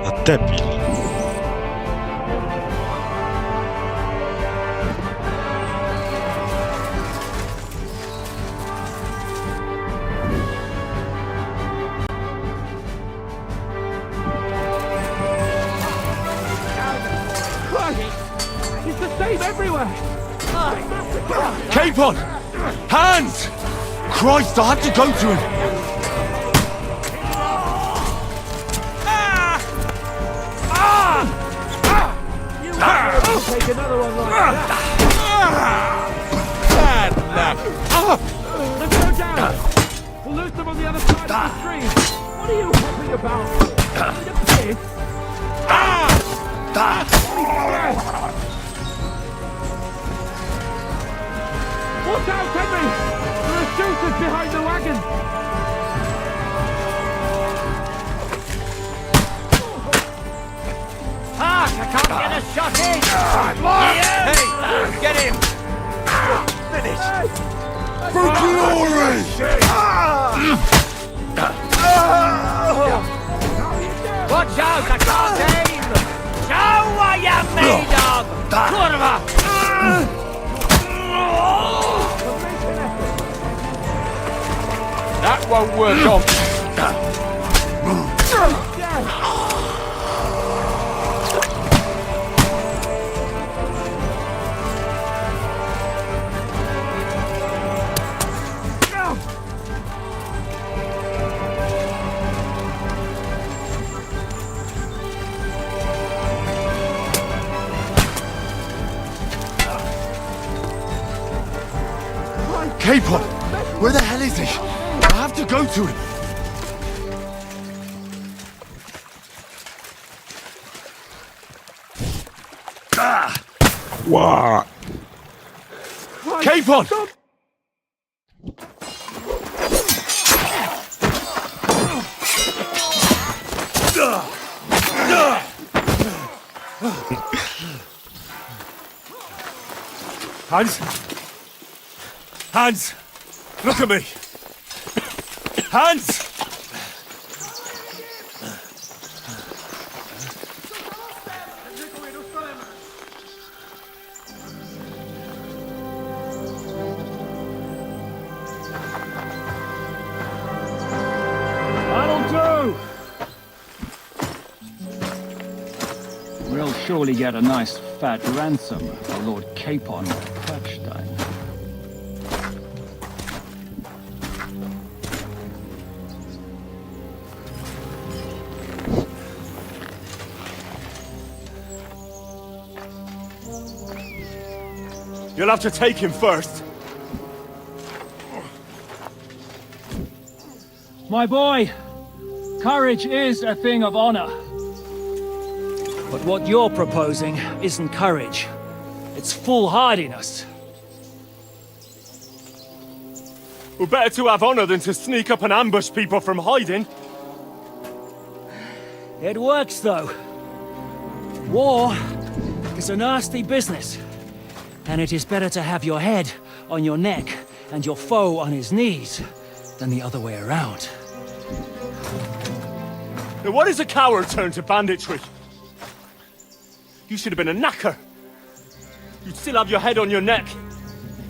Speaker 7: A debil.
Speaker 1: It's the same everywhere!
Speaker 20: Capon! Hands! Christ, I have to go to him!
Speaker 1: You won't be able to take another one like that!
Speaker 20: Bad luck!
Speaker 1: Let's go down! We'll lose them on the other side of the stream! What are you hopping about for? Are you pissed? Watch out, Henry! There are shooters behind the wagon!
Speaker 16: Hark! I can't get a shot in! Hey! Get him!
Speaker 20: Finish! For glory!
Speaker 16: Watch out! I can't aim! Show what you're made of! Kurva! That won't work on.
Speaker 20: Capon! Where the hell is he? I have to go to him!
Speaker 2: What?
Speaker 20: Capon!
Speaker 2: Hans? Hans! Look at me! Hans!
Speaker 10: That'll do! We'll surely get a nice fat ransom for Lord Capon of Kirkstein.
Speaker 2: You'll have to take him first.
Speaker 10: My boy, courage is a thing of honor. But what you're proposing isn't courage. It's foolhardiness.
Speaker 2: We're better to have honor than to sneak up and ambush people from hiding.
Speaker 10: It works, though. War is a nasty business. And it is better to have your head on your neck and your foe on his knees than the other way around.
Speaker 2: Now what is a coward turned to banditry? You should have been a knacker. You'd still have your head on your neck.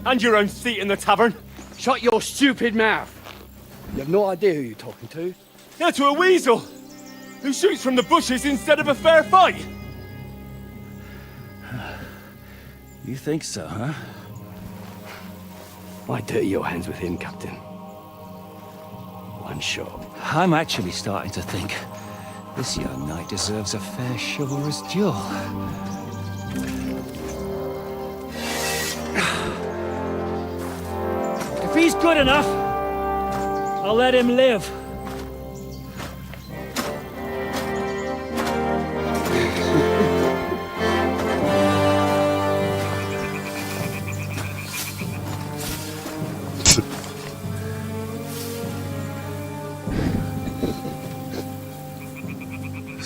Speaker 2: And your own seat in the tavern.
Speaker 15: Shut your stupid mouth! You have no idea who you're talking to.
Speaker 2: Yeah, to a weasel! Who shoots from the bushes instead of a fair fight!
Speaker 10: You think so, huh?
Speaker 15: Why dirty your hands with him, Captain? One shot.
Speaker 10: I'm actually starting to think this young knight deserves a fair chivalrous duel. If he's good enough, I'll let him live.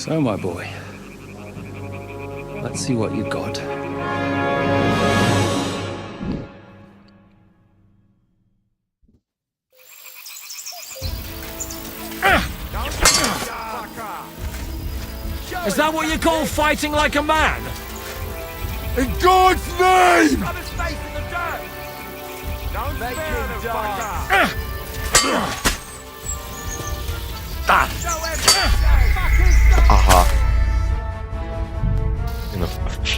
Speaker 10: So, my boy, let's see what you've got.
Speaker 16: Is that what you call fighting like a man?
Speaker 20: In God's name!
Speaker 9: Rub his face in the dirt! Don't make him
Speaker 7: Aha. Nie no,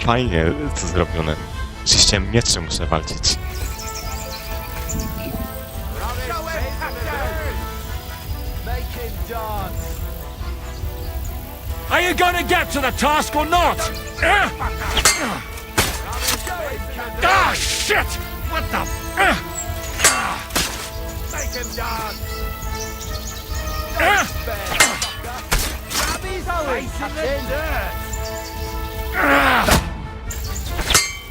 Speaker 7: fajnie to zrobione. Z liściem mieczem muszę walczyć.
Speaker 16: Are you gonna get to the task or not? Ah, shit! What the?
Speaker 9: Make him dance! Robbie's always in the dirt!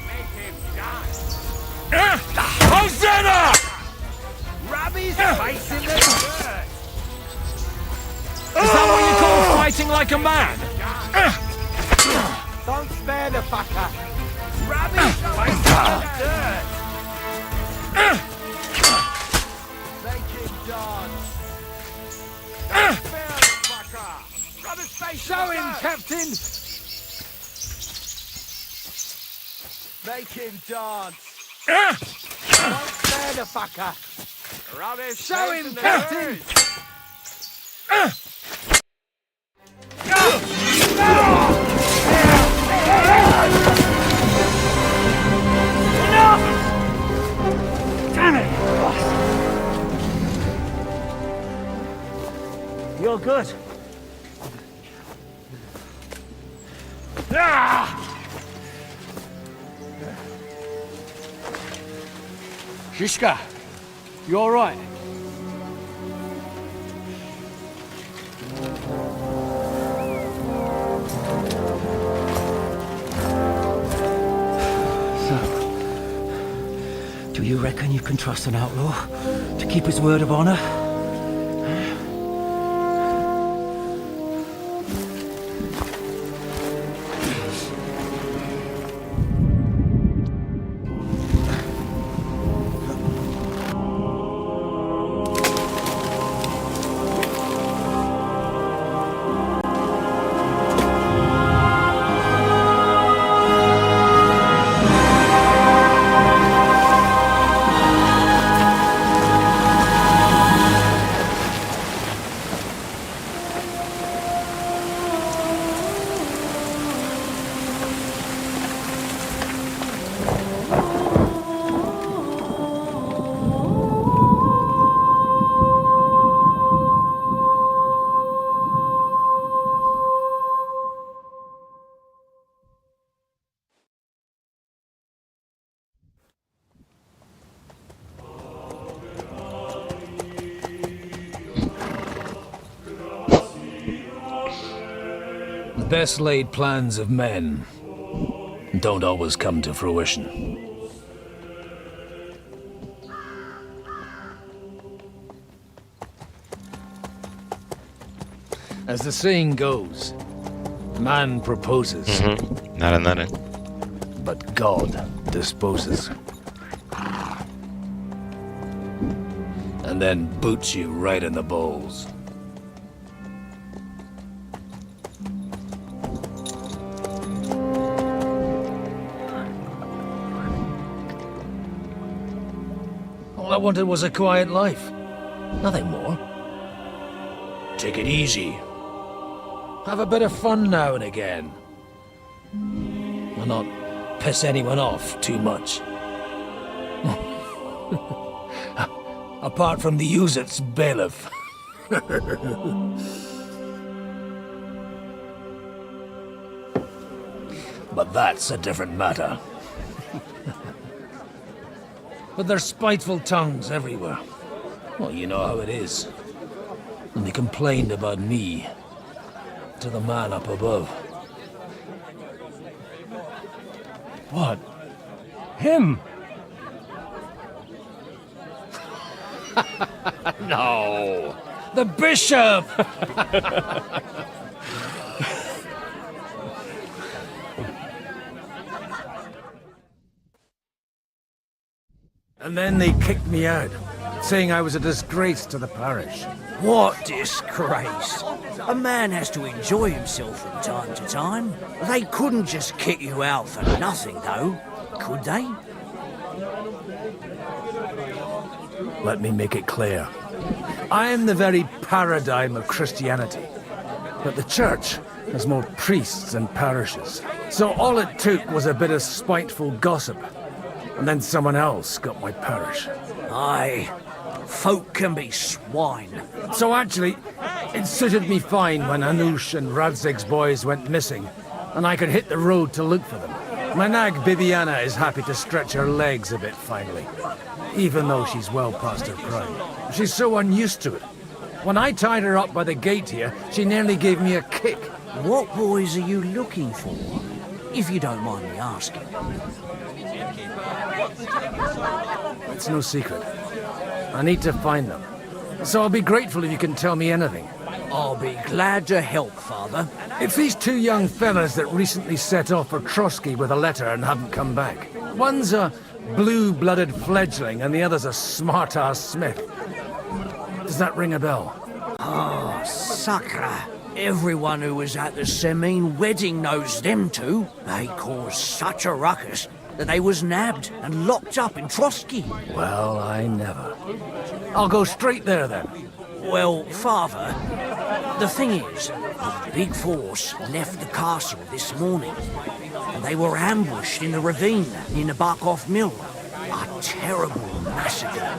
Speaker 9: Make him dance!
Speaker 16: Hosanna!
Speaker 9: Robbie's face in the dirt!
Speaker 16: Is that what you call fighting like a man?
Speaker 9: Don't spare the fucker! Robbie's face in the dirt! Make him dance! Don't spare the fucker! Rub his face Show him, Captain! Make him dance! Don't spare the fucker! Rub his Show him, Captain!
Speaker 10: Damn it! You're good.
Speaker 15: Shishka,
Speaker 10: You all right? So, do you reckon you can trust an outlaw to keep his word of honor?
Speaker 4: The best laid plans of men don't always come to fruition. As the saying goes, man proposes,
Speaker 7: Nara.
Speaker 4: but God disposes. And then boots you right in the balls. All I wanted was a quiet life. Nothing more. Take it easy. Have a bit of fun now and again. And not piss anyone off too much. Apart from the Iuvat's bailiff. But that's a different matter. But there's spiteful tongues everywhere. Well, you know how it is. And they complained about me to the man up above.
Speaker 10: What? Him?
Speaker 4: No! The bishop! And then they kicked me out, saying I was a disgrace to the parish.
Speaker 5: What disgrace? A man has to enjoy himself from time to time. They couldn't just kick you out for nothing, though, could they?
Speaker 4: Let me make it clear. I am the very paradigm of Christianity. But the church has more priests and parishes. So all it took was a bit of spiteful gossip. And then someone else got my parish.
Speaker 5: Aye, folk can be swine.
Speaker 4: So actually, it suited me fine when Anush and Radzig's boys went missing, and I could hit the road to look for them. My nag Bibiana is happy to stretch her legs a bit finally, even though she's well past her prime. She's so unused to it. When I tied her up by the gate here, she nearly gave me a kick.
Speaker 5: What boys are you looking for, if you don't mind me asking?
Speaker 4: It's no secret. I need to find them. So I'll be grateful if you can tell me anything.
Speaker 5: I'll be glad to help, Father.
Speaker 4: It's these two young fellas that recently set off for Trotsky with a letter and haven't come back. One's a blue-blooded fledgling and the other's a smart-ass smith. Does that ring a bell?
Speaker 5: Oh, Sakra. Everyone who was at the Semine wedding knows them two. They caused such a ruckus that they was nabbed and locked up in Trotsky.
Speaker 4: Well, I never. I'll go straight there, then.
Speaker 5: Well, Father, the thing is, a big force left the castle this morning, and they were ambushed in the ravine near the Barkov Mill. A terrible massacre.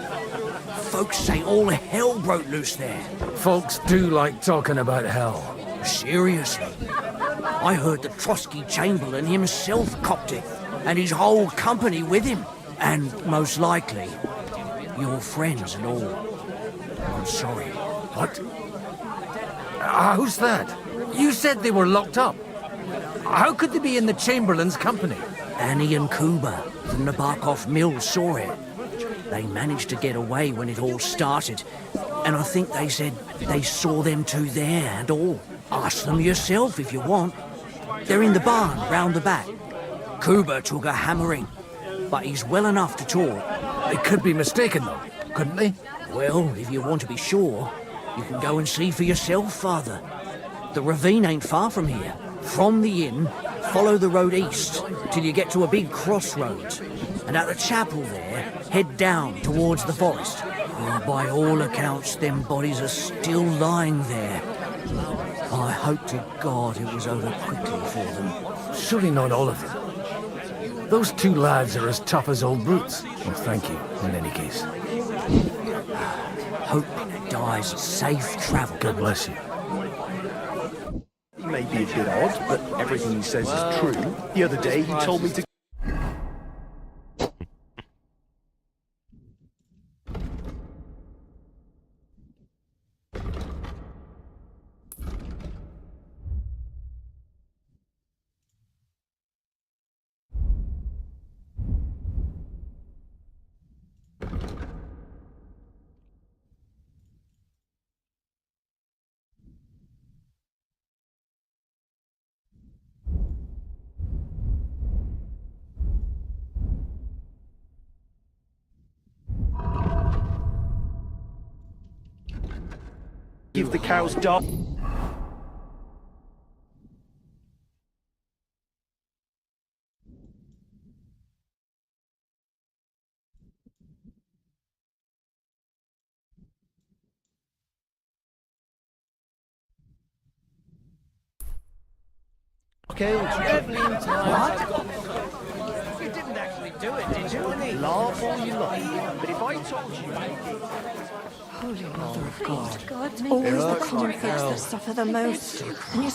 Speaker 5: Folks say all hell broke loose there.
Speaker 4: Folks do like talking about hell.
Speaker 5: Seriously. I heard the Trotsky Chamberlain himself copped it, and his whole company with him. And most likely, your friends and all. I'm sorry.
Speaker 4: What? How's that? You said they were locked up. How could they be in the Chamberlain's company?
Speaker 5: Annie and Kuba from the Barkoff Mill saw it. They managed to get away when it all started, and I think they said they saw them two there and all. Ask them yourself if you want. They're in the barn round the back. Kuba took a hammering, but he's well enough to talk.
Speaker 4: They could be mistaken, though, couldn't they?
Speaker 5: Well, if you want to be sure, you can go and see for yourself, Father. The ravine ain't far from here. From the inn, follow the road east till you get to a big crossroads. And at the chapel there, head down towards the forest. Well, by all accounts, them bodies are still lying there. I hope to God it was over quickly for them.
Speaker 4: Surely not all of them. Those two lads are as tough as old brutes. Well, thank you, in any case.
Speaker 5: Hope dies safe travel.
Speaker 4: God bless you.
Speaker 18: He may be a bit odd, but everything he says is true. The other day he told me to... Give the cows dog. Okay, what?
Speaker 16: You didn't actually do it, did you?
Speaker 18: Laugh all you like, but if I told you...
Speaker 14: Holy Mother of God. Always the common folks that suffer the most. And you're